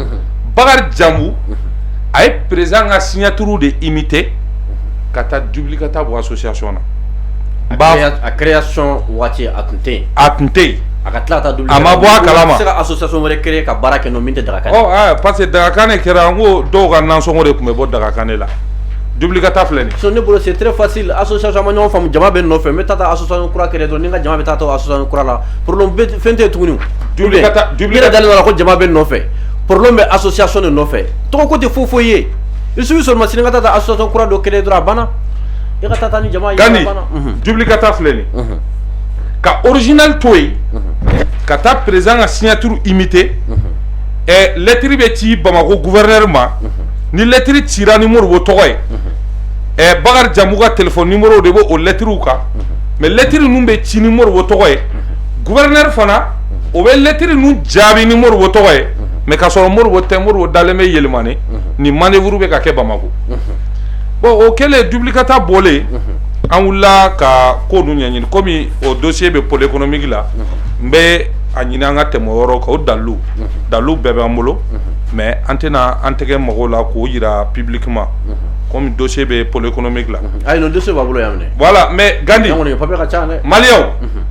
Bakari Jambu a ye président ka signature de imité ka taa duplicata bɔ association na a création waati a tun tɛ yen a tun tɛ yen a ka tila ka taa duplicata a ma bɔ a kalama se ka association wɛrɛ créer ka baara kɛ n'o min tɛ Dagakan parce que Dagakan de kɛra n ko dɔw ka nansɔngɔ de tun bɛ bɔ Dagakan de la duplicata filɛ nin so ne bolo c'est très facile association ma ɲɔgɔn faamu jama bɛ nɔfɛ n bɛ taa association kura créer dɔrɔn ni n ka jama bɛ taa association kura la problème fɛn tɛ yen tuguni duplicata yɛrɛ dalen don a la ko jama bɛ nɔfɛ problème bɛ association de nɔfɛ tɔgɔ ko tɛ foyi foyi ye il suffit seulement sini n ka taa association kura dɔ créer dɔrɔn a banna i ka taa ni jama ye a banna duplicata filɛ nin ka original to yen ka taa président ka signature imité lettre bɛ ci Bamako gouverneur ma ni lettre cira ni Modibo tɔgɔ ye Bakari Jambu ka téléphone numéro de b'o lettre kan mais lettre ninnu bɛ ci ni Modibo tɔgɔ ye gouverneur fana o bɛ lettre nu jaabi ni Modibo tɔgɔ ye mais ka sɔrɔ Modibo tɛ, Modibo dalen bɛ yɛlɛmani ni manœuvre bɛ ka kɛ Bamako bon o kɛlen duplicata bɔlen an wulila ka ko nu ɲɛɲini komi o dossier bɛ pôle économique la n bɛ a ɲini an ka tɛmɛ o yɔrɔ kan o dalilu bɛɛ b'an bolo mais an tɛna an tɛgɛ mago la k'o yira publiquement comme dossier bɛ pôle économique la ayi no dossier b'a bolo yan minɛ voilà mais Gandi papier ka ca dɛ maliyɛnw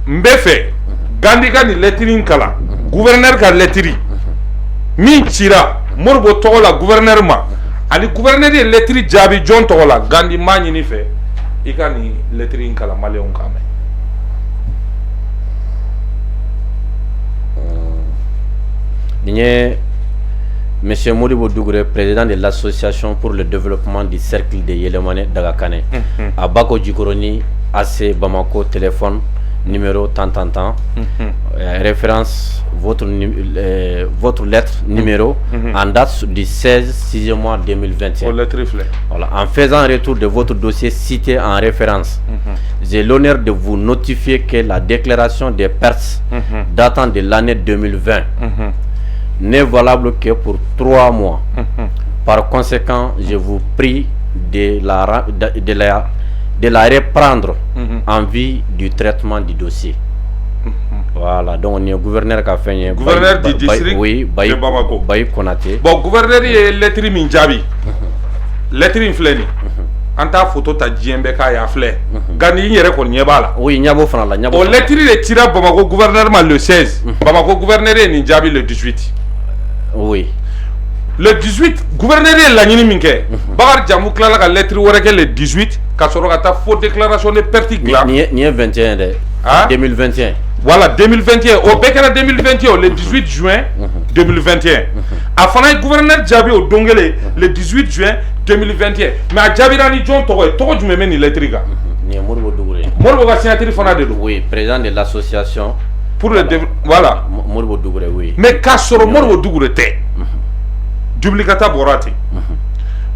n bɛ fɛ Gandi ka nin lettre in kalan gouverneur ka lettre min cira Modibo tɔgɔ la gouverneur ma ani gouverneur ye lettre jaabi jɔn tɔgɔ la Gandi m'a ɲini fɛ i ka nin lettre in kalan maliyɛnw k'a mɛn. Monsieur Modibo Dougouré, président de l'association pour le développement du cercle de Yélémané Dagakane, à Bako Djikoroni, AC Bamako, téléphone, numéro tant, référence, votre lettre, numéro, en date du 16 mois 2021. Voilà. En faisant retour de votre dossier cité en référence, j'ai l'honneur de vous notifier que la déclaration des pertes datant de l'année 2020 n'est valable que pour 3 mois. Par conséquent, je vous prie de la reprendre en vue du traitement du dossier. Voilà, donc on est gouverneur qui a fait gouverneur du district de Bamako. Bayi Konaté. Bon, gouverneur est lettre Minjabi. Lettre inflée. Anta photo ta djembe ka ya flé. Gani yere ko nyebala. Oui, nyabo fana la nyabo. O lettre est tiré Bamako gouverneur le 16. Bamako gouverneur est Ninjabi le 18. Oui. Le 18, gouverneur est la nini minke. Bakar Djamou klala ka lettre woreke le 18 ka soro ka ta fausse déclaration de perte gla. Ni 21 de 2021. Voilà 2021 au bekera 2021 le 18 juin 2021. A fana gouverneur Djabi au Dongele le 18 juin 2021. Mais a Djabi rani John Togo du même ni lettre ga. Ni Modibo Dougouré. Modibo ga signature fana de do. Oui, président de l'association pour le voilà. Modibo Dougouré, oui. Mais ka soro Modibo Dougouré te. Duplicata borati.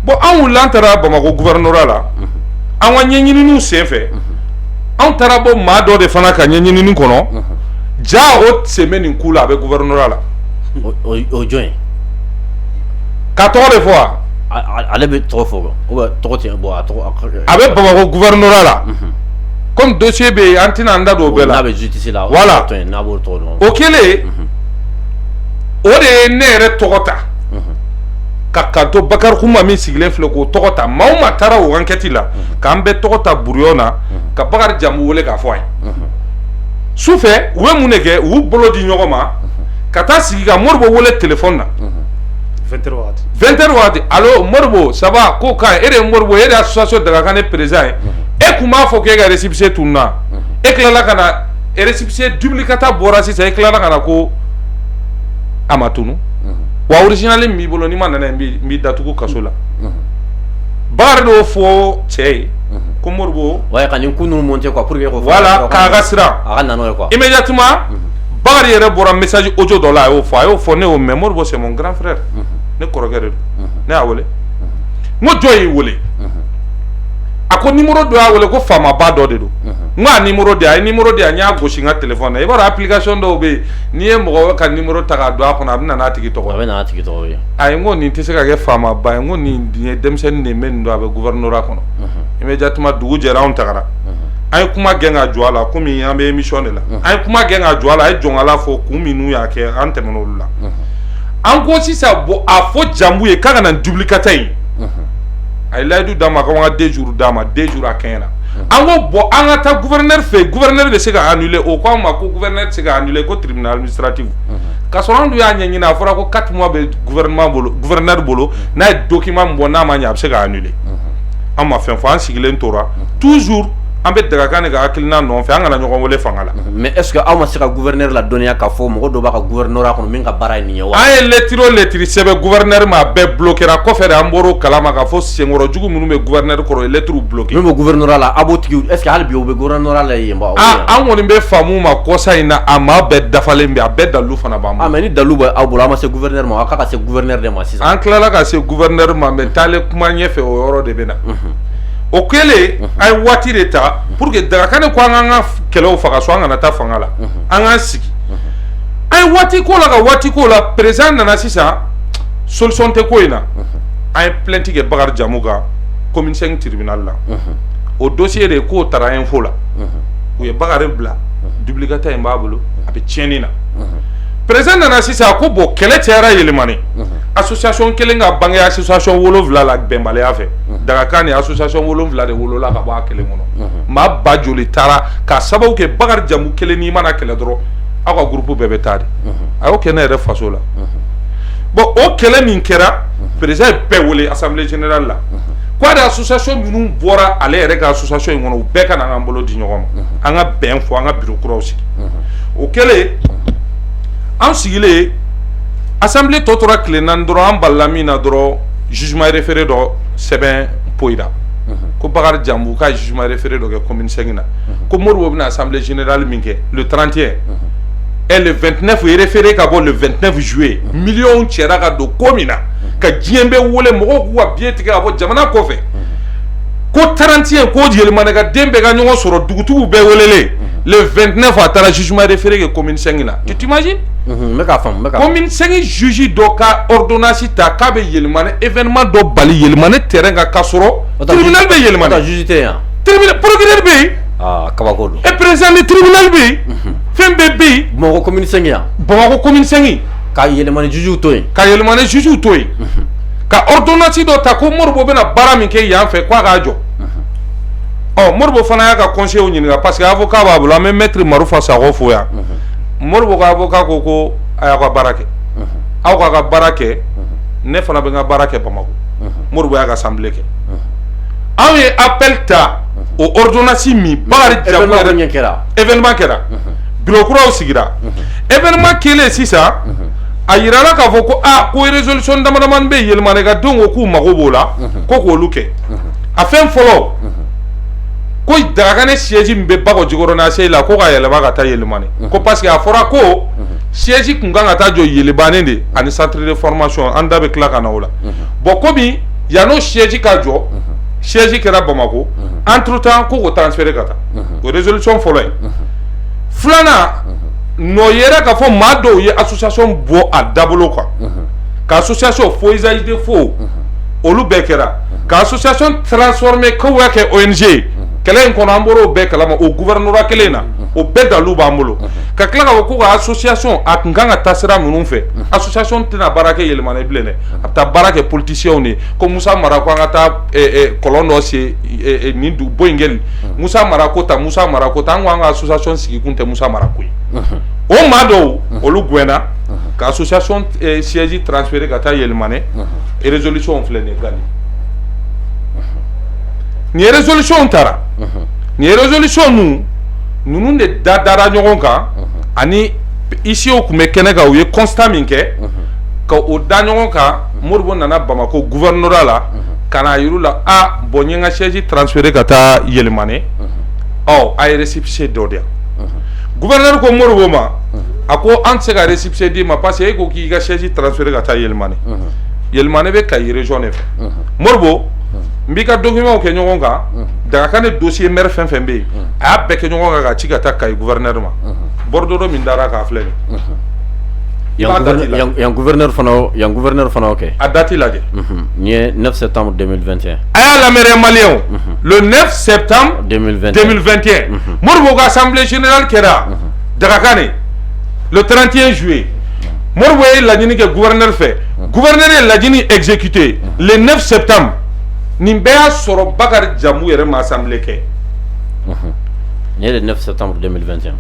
Bon, on l'entara Bamako gouvernorat là. On a nyini nous c'est fait. On tarabo ma do de fana ka nyini nous kono. Ja haute semaine in kula avec gouvernorat là. Au joint. 14 fois. Allez be trop fort. Ou trop tiens bo avec Bamako gouvernorat là. Comme dossier be antina anda do bela. Voilà. Okele. Ode ne re togota. Kakato Bakar Kouma mi sigilen filɛ ko tɔgɔ ta maa o maa taara o enquête la k'an bɛ tɔgɔ ta brouillon na ka Bakari Jamu wele k'a fɔ a ye sufɛ u bɛ mun de kɛ u y'u bolo di ɲɔgɔn ma ka taa sigi ka Modibo wele téléphone na 20h waati allo Modibo ça va ko ka e de ye Modibo e de association Dagakane président ye e kun b'a fɔ k'e ka récépissé tununa e tilala ka na récépissé duplicata bɔra sisan e tilala ka na ko a ma tunu wa original mi bolo ni ma nana mi datugu kaso la Bakari do fo cɛ ko Modibo ouais ka nin kunu monter quoi pour que voilà k'a ka siran a ka nano quoi immédiatement Bakari yɛrɛ bɔra message audio dɔ la a y'o fɔ ne y'o mɛn Modibo c'est mon grand frère ne kɔrɔkɛ de don ne y'a wele n ko jɔn y'i wele a ko numéro dɔ y'a wele ko faamaba dɔ de don n ko a numéro de a ye numéro de a n y'a gosi n ka téléphone na i b'a dɔn application dɔw bɛ yen n'i ye mɔgɔ ka numéro ta k'a don a kɔnɔ a bɛ na n'a tigi tɔgɔ a bɛ na n'a tigi tɔgɔ ye ayi n ko nin tɛ se ka kɛ faamaba ye n ko nin ye denmisɛnnin de bɛ nin don a bɛ gouvernorat kɔnɔ immédiatement dugu jɛra anw tagara an ye kuma gɛn ka jɔ a la komi an bɛ émission de la an ye kuma gɛn ka jɔ a la a ye jɔnkala fɔ kun minnu y'a kɛ an tɛmɛna olu la an ko sisan bɔn a fɔ Jambu ye k'a ka na duplicata in a ye layidu d'a ma k'an ka 2 jours d'a ma 2 jours a kɛɲɛna an ko bɔn an ka taa gouverneur fɛ yen gouverneur bɛ se ka annuler o ko an ma ko gouverneur tɛ se ka annuler ko tribunal administratif k'a sɔrɔ an dun y'a ɲɛɲini a fɔra ko 4 mois bɛ gouvernement bolo gouverneur bolo n'a ye document min bɔ n'a ma ɲɛ a bɛ se ka annuler an ma fɛn fɔ an sigilen tora toujours an bɛ Dagakane ka hakilina nɔfɛ an kana ɲɔgɔn wele fanga la mais est ce que aw ma se ka gouverneur la dɔnniya k'a fɔ mɔgɔ dɔ b'a ka gouvernorat kɔnɔ min ka baara ye nin ye wa an ye lettre o lettre sɛbɛn gouverneur ma a bɛɛ bloquera kɔfɛ de an bɔr'o kalama k'a fɔ senkɔrɔjugu minnu bɛ gouverneur kɔrɔ ye lettre bloqué min bɛ gouvernorat la a b'o tigi est ce que hali bi o bɛ gouvernorat la yen ba an kɔni bɛ faamu ma kɔsa in na a maa bɛɛ dafalen bɛ a bɛɛ dalilu fana b'an bolo mais ni dalilu bɛ aw bolo aw ma se gouverneur ma aw ka se gouverneur de ma sisan an tilala ka se gouverneur ma mais taale kuma ɲɛfɛ o yɔrɔ de bɛ na o kɛlen an ye waati de ta pour que Dagakane ko an k'an ka kɛlɛw faga so an kana taa fanga la an k'an sigi ay wati ko la président nana sisa solution te ko ina ay plainte ke Bakar Jamuga commune 5 tribunal la au dossier de ko tara info la ou ye Bakar bla duplicata en babulu abe tienina président nana sisa ko bo kele tiara yelemani association kelenga bangi association wolovla la bembale afe daga kani association wolovla de wolola ka ba kele mono ma ba joli tara ka sababu ke Bakar Jamu kele ni mana kele doro aka groupe bebe tadi ayo kene yɛrɛ faso la bon o kɛlɛ min kɛra président bɛɛ wele assemblée générale la ko a de association minnu bɔra ale yɛrɛ ka association in kɔnɔ u bɛɛ ka na an bolo di ɲɔgɔn ma an ka bɛn fɔ an ka bureau kuraw sigi o kɛlen an sigilen assemblée tɔ tora tile 4 dɔrɔn an balila min na dɔrɔn jugement référé dɔ sɛbɛn poyira ko Bakar Jamu ka jugement référé dɔ kɛ commune 5 na ko Modibo bɛna assemblée générale min kɛ le 31 et le 29 est référé qu'à le 29 juillet millions tchera ka do komina ka diembe wole moko kuwa bieti ka abo jamana kofe ko 31 ko yelmane ka dembe ga nyongo soro dugutugu be wolele le 29 à tara jugement référé que commune 5 là tu t'imagines commune 5 juge do ka ordonnance ta ka be yelmane événement do bali yelmane terrain ga kasoro tribunal be yelmane juge te ya tribunal procureur be kabakodo et président du tribunal be fembe be Bamako commune 5 ya Bamako commune 5 ka yelemane juju toy ka ordonnance do ta ko Modibo bena bara min ke yan fe kwa ga jo Modibo fana ya ka conseiller nyinga parce que avocat ba bula même maître Maroufa Sakho fo ya Modibo ka avocat ko aya ka barake aw ka barake ne fana be nga barake Bamako Modibo ya ka assemblée ke aw ye appel ta o ordonnance mi Bakar Jamu événement kera bureau kuraw sigira événement kele sisa a yirala ka fɔ ko ko résolution damadaman be yelmane ka dongo ku mago bola ko k'olu kɛ a fɛn fɔlɔ ko dagakane siège min be Bako Jikɔrɔni ACI la ko ka yɛlɛma ka taa Yelemane ko parce que a fɔra ko siège kun kan ka taa jɔ Yelebane de ani centre de formation an da bɛ tila ka na o la bon komi yan'o siège ka jɔ siège kɛra Bamako entre temps ko transférer ka taa o résolution fɔlɔ ye filanan no yera ka fɔ maa dɔw ye association bɔ a dabolo kan ka association fo usage de faux olu bɛɛ kɛra ka association transformé ko ya kɛ ONG kɛlɛ in kɔnɔ an bɔra o bɛɛ kalama o gouvernorat kelen na o bɛɛ dalu b'an bolo ka tila ka fɔ ko ka association a kun kan ka taa sira minnu fɛ association tɛna baara kɛ Yelemane bilen dɛ a bɛ taa baara kɛ politiciens de ko Musa Mara ko an ka taa kɔlɔn dɔ se nin du Boyingeli Musa Mara ko ta an ko an ka association sigi kun tɛ Musa Mara ko ye o maa dɔw olu gɛnna ka association siège transféré ka taa Yelemane et résolution filɛ nin ye Gani ni résolution taara ni résolution nunu de dara ɲɔgɔn kan ani isiw kun bɛ kɛnɛ kan u ye constat min kɛ ka o da ɲɔgɔn kan Modibo nana Bamako gouvernorat la ka na yiru la bon n ye n ka siège transféré ka taa Yelemane a ye récépissé dɔ di yan gouverneur ko Modibo ma a ko an tɛ se ka récépissé di ma parce que e ko k'i ka siège transféré ka taa Yelemane Yelemane bɛ Kayi région de fɛ Modibo n b'i ka document kɛ ɲɔgɔn kan Dagakane dossier maire fɛn fɛn bɛ yen a y'a bɛɛ kɛ ɲɔgɔn kan ka ci ka taa Kayi gouverneur ma bordereau min dara k'a filɛ nin yan gouverneur fana ok a date lajɛ ni ye 9 septembre 2021 a y'a lamɛn malien le 9 septembre 2021 Modibo ka assemblée générale kɛra Dagakane le 31 juillet Modibo ye laɲini kɛ gouverneur fɛ gouverneur ye laɲini exécuté le 9 septembre nin bɛɛ y'a sɔrɔ Bakar Jamu yɛrɛ ma assemblée kɛ ni ye le 9 septembre 2021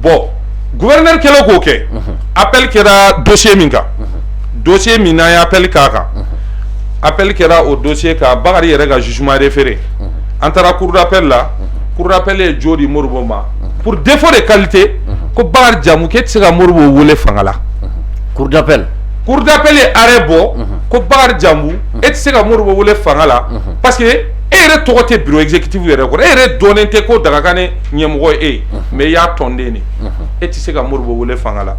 bon gouverneur kɛlen k'o kɛ appel kɛra dossier min kan dossier min n'an ye appel k'a kan appel kɛra o dossier kan Bakar yɛrɛ ka jugement référé an taara cour d'appel la cour d'appel ye jo di Modibo ma pour défaut de qualité ko Bakar Jamu k'e tɛ se ka Modibo wele fanga la cour d'appel ye arrêt bɔ ko Bakar Jamu e tɛ se ka Modibo wele fanga la parce que e yɛrɛ tɔgɔ tɛ bureau exécutif yɛrɛ kɔrɔ e yɛrɛ dɔnnen tɛ ko Dagakane ɲɛmɔgɔ ye mais i y'a tɔnden de e tɛ se ka Modibo wele fanga la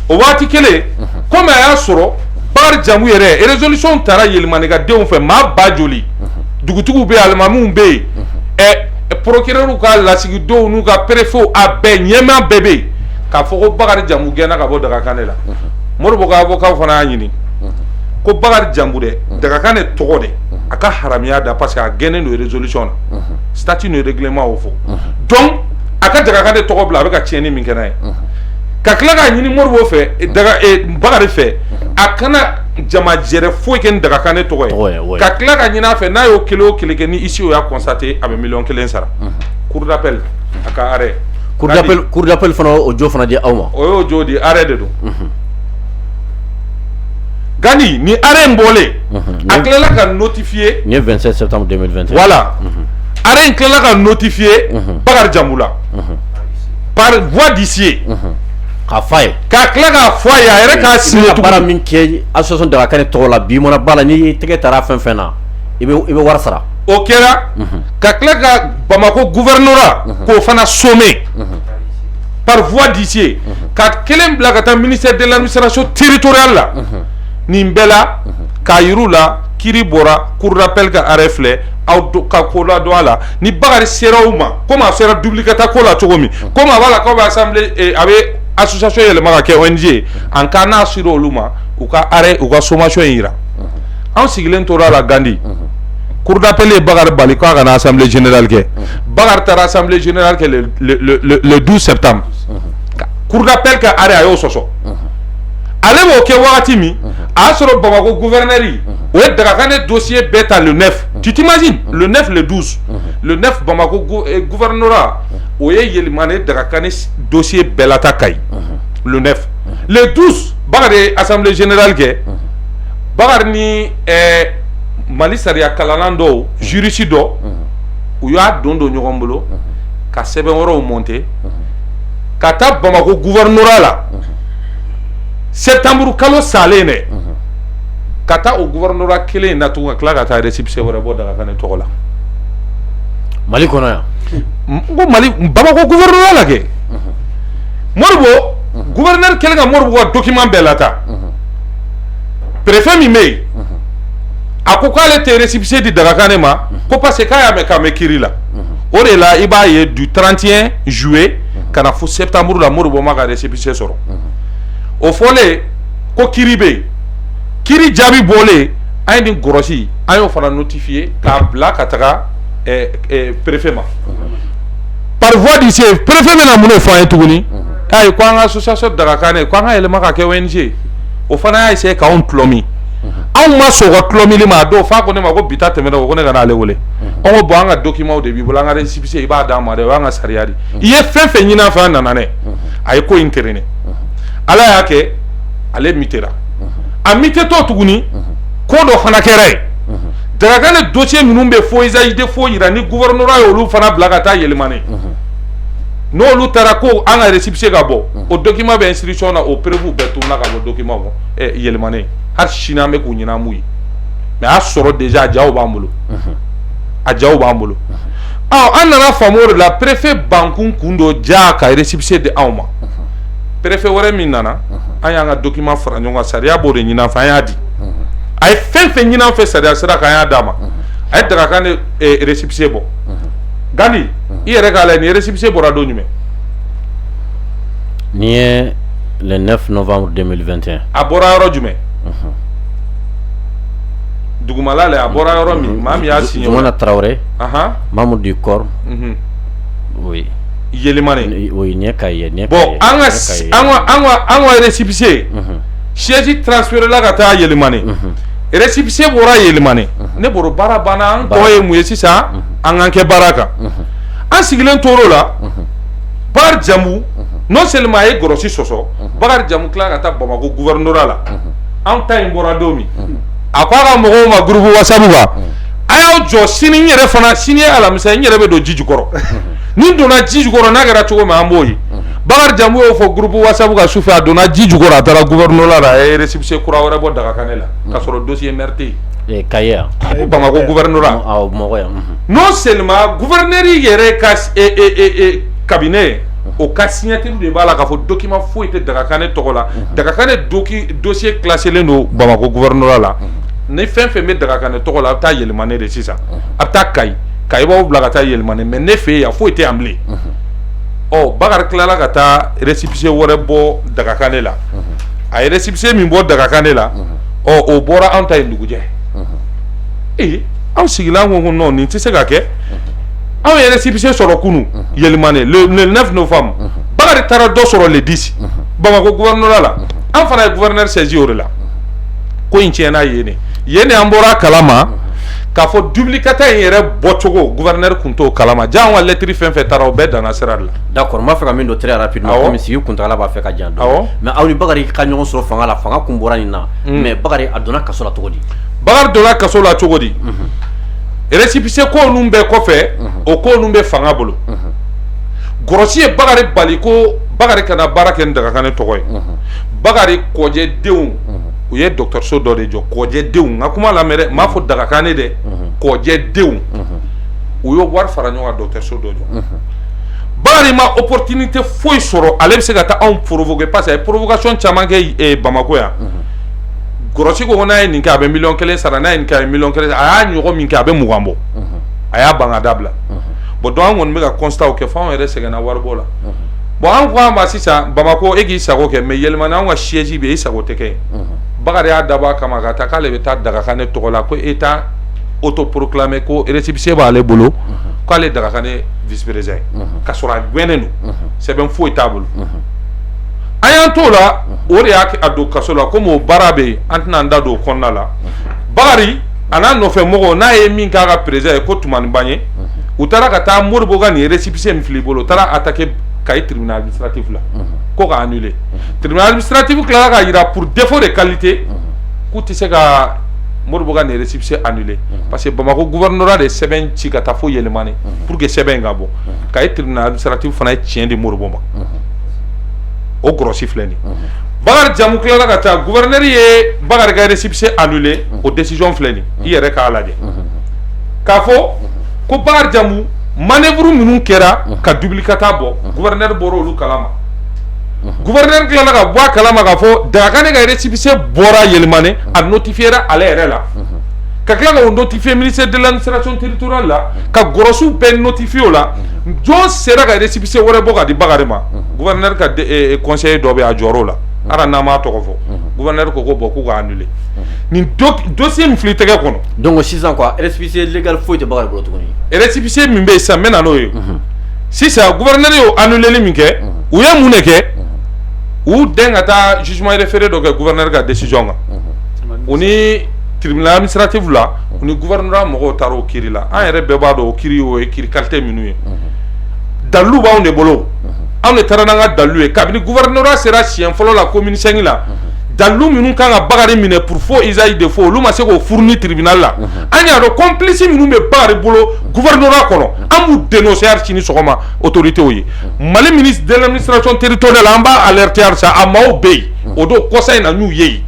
o waati kelen komi a y'a sɔrɔ Bakar Jamu yɛrɛ résolution taara Yelemane ka denw fɛ maa ba joli dugutigiw bɛ yen alimamuw bɛ yen procureur ka lasigidenw n'u ka préfet a bɛɛ ɲɛmaa bɛɛ bɛ yen k'a fɔ ko Bakari Jambu gɛnna ka bɔ Dagakane la Modibo ka avocat fana y'a ɲini ko Bakari Jambu dɛ Dagakane tɔgɔ dɛ a ka haramiya da parce que a gɛnnen don résolution na statut ni règlement o fɔ donc a ka Dagakane tɔgɔ bila a bɛ ka tiɲɛni min kɛ n'a ye ka tila k'a ɲini Modibo fɛ Bakari fɛ a kana jama jɛrɛ foyi kɛ ni Dagakane tɔgɔ ye ka tila ka ɲini a fɛ n'a y'o kelen o kelen kɛ ni ici o y'a constaté a bɛ $1,000,000 sara cour d'appel a ka arrêt cour d'appel fana o jo fana di aw ma o y'o jo di arrêt de don Gani ni arrêt in bɔlen a tilala ka notifier ni 27 septembre 2021 voilà arrêt in tilala ka notifier Bakari Jambu la par voie d'huissier k'a f'a ye k'a tila k'a fɔ a ye a yɛrɛ k'a signé tuguni baara min kɛ association Dagakane tɔgɔ la bi mana bala ni tɛgɛ taara fɛn fɛn na i bɛ wari sara o kɛra ka tila ka Bamako gouvernorat k'o fana sommer par voie d'huissier ka kelen bila ka taa ministère de l'administration territoriale la nin bɛɛ la k'a yir'u la kiiri bɔra cour d'appel ka arrêt filɛ aw ka ko la don a la ni Bakari sera u ma komi a sera duplicata ko la cogo min komi a b'a la k'aw bɛ assemblée a bɛ association yɛlɛma ka kɛ ONG an ka n'a sera olu ma u ka arrêt u ka sommation in yira anw sigilen tora la Gandi cour d'appel ye Bakari bali k'a kana assemblée générale kɛ Bakari taara assemblée générale kɛ le 12 septembre cour d'appel ka arrêt a y'o sɔsɔ ale b'o kɛ wagati min a y'a sɔrɔ Bamako gouverneur yi o ye Dagakane dossier bɛɛ ta le 9 tu t'imagines le 9 le 12 le 9 Bamako gouvernorat o ye yɛlɛmane Dagakane dossier bɛɛ la ta Kayi le 9 le 12 Bakari ye assemblée générale kɛ Bakari ni Mali sariya kalanan dɔw juriste dɔ u y'a don ɲɔgɔn bolo ka sɛbɛn wɛrɛw monter ka taa Bamako gouvernorat la septembre kalo salen dɛ ka taa o gouvernorat kelen in na tugun ka tila ka taa récépissé wɛrɛ bɔ Dagakane tɔgɔ la Mali kɔnɔ yan ko Mali Bamako gouvernorat la kɛ Modibo gouverneur kelen ka Modibo ka document bɛɛ lata préfet min bɛ yen a ko k'ale tɛ récépissé di Dagakane ma ko parce que k'a y'a mɛn k'a mɛn kiiri la o de la i b'a ye du 31 juillet ka na fo septembre la Modibo ma ka récépissé sɔrɔ o fɔlen ko kiiri bɛ yen kiiri jaabi bɔlen an ye nin gɔrɔsi an y'o fana notifié k'a bila ka taga préfet ma par voie d'huissier préfet bɛna mun de fɔ an ye tuguni ayi ko an ka association Dagakane ko an ka yɛlɛma ka kɛ ONG o fana y'a essayé k'anw tulɔmi anw ma sɔn o ka tulɔmili ma a don f'a ko ne ma ko bi ta tɛmɛna o ko ne ka n'ale wele an ko bon an ka documents de b'i bolo an ka récépissé i b'a d'an ma dɛ o y'an ka sariya de i ye fɛn fɛn ɲini an fɛ an nana dɛ a ye ko in tɛrɛnɛ ala y'a kɛ ale mitera a mitetɔ tuguni ko dɔ fana kɛra ye Dagakane dossier minnu bɛ fo usage de fo yira ni gouvernorat ye olu fana bila ka taa yɛlɛmane n'olu taara ko an ka récépissé ka bɔ o document bɛ instruction na o prévu bɛɛ tununa ka bɔ document kɔnɔ yɛlɛmane hali sini an bɛ k'u ɲini an m'u ye mais a y'a sɔrɔ déjà a jaw b'an bolo a jaw b'an bolo an nana faamu o de la préfet bankun kun dɔ ja ka récépissé di anw ma préfet wɛrɛ min nana an y'an ka document fara ɲɔgɔn kan sariya b'o de ɲini an fɛ an y'a di a ye fɛn fɛn ɲini an fɛ sariya sira kan an y'a d'a ma a ye Dagakane récépissé bɔ Gandi i yɛrɛ k'a lajɛ nin récépissé bɔra don jumɛn nin ye le 9 novembre 2021 a bɔra yɔrɔ jumɛn dugumala la a bɔra yɔrɔ min maa min y'a signé Zumana Traoré Mamoudou Dicor oui yɛlɛmane oui nin ye Kayi ye bon an ka récépissé siège transféré la ka taa yɛlɛmane récépissé bɔra yɛlɛmane ne bolo baara banna an tɔ ye mun ye sisan an k'an kɛ baara kan an sigilen tor'o la Bakari Jambu non seulement a ye gɔrɔsi sɔsɔ Bakari Jambu tila ka taa Bamako gouvernorat la an ta in bɔra don min a ko a ka mɔgɔw ma groupe WhatsApp kan a y'aw jɔ sini n yɛrɛ fana sini ye alamisa n yɛrɛ bɛ don ji jukɔrɔ ni n donna ji jukɔrɔ n'a kɛra cogo min an b'o ye Bakari Jambu y'o fɔ groupe WhatsApp kan sufɛ a donna ji jukɔrɔ a taara gouvernorat la a ye récépissé kura wɛrɛ bɔ Dagakane la ka sɔrɔ dossier maire tɛ yen Kayi yan Bamako gouvernorat mɔgɔ yan non seulement gouverneur yɛrɛ ka cabinet o ka signature de b'a la k'a fɔ document foyi tɛ Dagakane tɔgɔ la Dagakane dossier classelen don Bamako gouvernorat la ni fɛn fɛn bɛ Dagakane tɔgɔ la a bɛ taa yɛlɛmane de sisan a bɛ taa Kayi b'aw bila ka taa yɛlɛmane mais ne fɛ yen foyi tɛ yan bilen ɔ Bakari tilala ka taa récépissé wɛrɛ bɔ Dagakane la a ye récépissé min bɔ Dagakane la ɔ o bɔra anw ta ye dugujɛ anw sigilen ko non nin tɛ se ka kɛ anw ye récépissé sɔrɔ kunu yɛlɛmane le 9 novembre Bakari taara dɔ sɔrɔ le 10 Bamako gouvernorat la an fana ye gouverneur saisi o de la ko in tiɲɛna yen an bɔra kalama k'a fɔ duplicata in yɛrɛ bɔcogo gouverneur kun t'o kalama jaa an ka lettre fɛn fɛn taara o bɛɛ danna sira de la. D'accord n b'a fɛ ka min don très rapidement comme sigi kuntagala b'a fɛ ka jan dɔn mais aw ni Bakari ka ɲɔgɔn sɔrɔ fanga la fanga kun bɔra nin na mais Bakari a donna kaso la cogo di. Bakari donna kaso la cogo di récépissé ko ninnu bɛɛ kɔfɛ o ko ninnu bɛ fanga bolo Gɔrɔsi ye Bakari bali ko Bakari kana baara kɛ ni Dagakane tɔgɔ ye Bakari kɔjɛdenw u ye dɔgɔtɔrɔso dɔ de jɔ kɔjɛdenw n ka kuma lamɛn dɛ n m'a fɔ Dagakane dɛ kɔjɛdenw u y'o wari fara ɲɔgɔn kan dɔgɔtɔrɔso dɔ jɔ Bakari ma opportunité foyi sɔrɔ ale bɛ se ka taa anw provoquer parce que a ye provocation caman kɛ Bamako yan Gɔrɔsi ko n'a ye nin kɛ a bɛ miliyɔn 1 sara n'a ye nin kɛ a ye miliyɔn 1 a y'a ɲɔgɔn min kɛ a bɛ 20 bɔ a y'a ban ka dabila bon donc an kɔni bɛ ka constat kɛ fo anw yɛrɛ sɛgɛnna waribɔ la bon an ko an ma sisan Bamako e k'i sago kɛ mais yɛlɛmana anw ka siège bɛ yen i sago tɛ kɛ Bakari y'a dabɔ a kama ka taa k'ale bɛ taa Dagakane tɔgɔ la ko État autoproclamé ko récépissé b'ale bolo k'ale Dagakane vice-président ye ka sɔrɔ a gɛnnen don sɛbɛn foyi t'a bolo an y'an t'o la o de y'a don kaso la komi o baara bɛ yen an tɛna an da don o kɔnɔna la Bakari a n'a nɔfɛ mɔgɔw n'a ye min k'a ka président ye ko Tumani Banye u taara ka taa Modibo ka nin récépissé min filɛ i bolo u taara attaquer Kayi tribunal administratif la ko ka annuler tribunal administratif tilala ka yira pour défaut de qualité k'u tɛ se ka Modibo ka nin récépissé annuler parce que Bamako gouvernorat de sɛbɛn ci ka taa fo Yɛlɛmane pour que sɛbɛn in ka bɔ Kayi tribunal administratif fana ye tiɲɛ di Modibo ma o Gɔrɔsi filɛ nin Bakari Jamu tilala ka taa gouverneur ye Bakari ka récépissé annuler o décision filɛ nin i yɛrɛ k'a lajɛ k'a fɔ ko Bakari Jamu manœuvre minnu kɛra ka duplicata bɔ gouverneur bɔra olu kalama gouverneur tilala ka bɔ a kalama k'a fɔ Dagakane ka récépissé bɔra Yɛlɛmane a notifiera ale yɛrɛ la ka tila ka o notifier ministère de l'administration territoriale la ka Gɔrɔsiw bɛɛ notifier o la jɔn sera ka récépissé wɛrɛ bɔ ka di Bakari ma gouverneur ka conseiller dɔ bɛ a jɔr'o la ara n'a m'a tɔgɔ fɔ gouverneur ko bon k'u ka annuler nin dossier min filɛ i tɛgɛ kɔnɔ donc sisan quoi récépissé légal foyi tɛ Bakari bolo tuguni récépissé min bɛ yen sisan n bɛ na n'o ye sisan gouverneur y'o annuleli min kɛ u ye mun de kɛ u den ka taa jugement référé dɔ kɛ gouverneur ka décision kan u ni tribunal administratif la u ni gouvernorat mɔgɔw taara o kiiri la an yɛrɛ bɛɛ b'a dɔn o kiiri o ye kiiri qualité minnu ye dalilu b'anw de bolo anw de taara n'an ka dalilu ye kabini gouvernorat sera siɲɛ fɔlɔ la commune 5 la dalilu minnu kan ka Bakari minɛ pour faux usage de faux olu ma se k'o fournir tribunal la an y'a dɔn complice minnu bɛ Bakari bolo gouvernorat kɔnɔ an b'u dénoncer hali sini sɔgɔma autorités ye Mali ministre de l'administration territoriale an b'a alerter halisa a maaw bɛ yen o don kɔsa in na n'u ye yen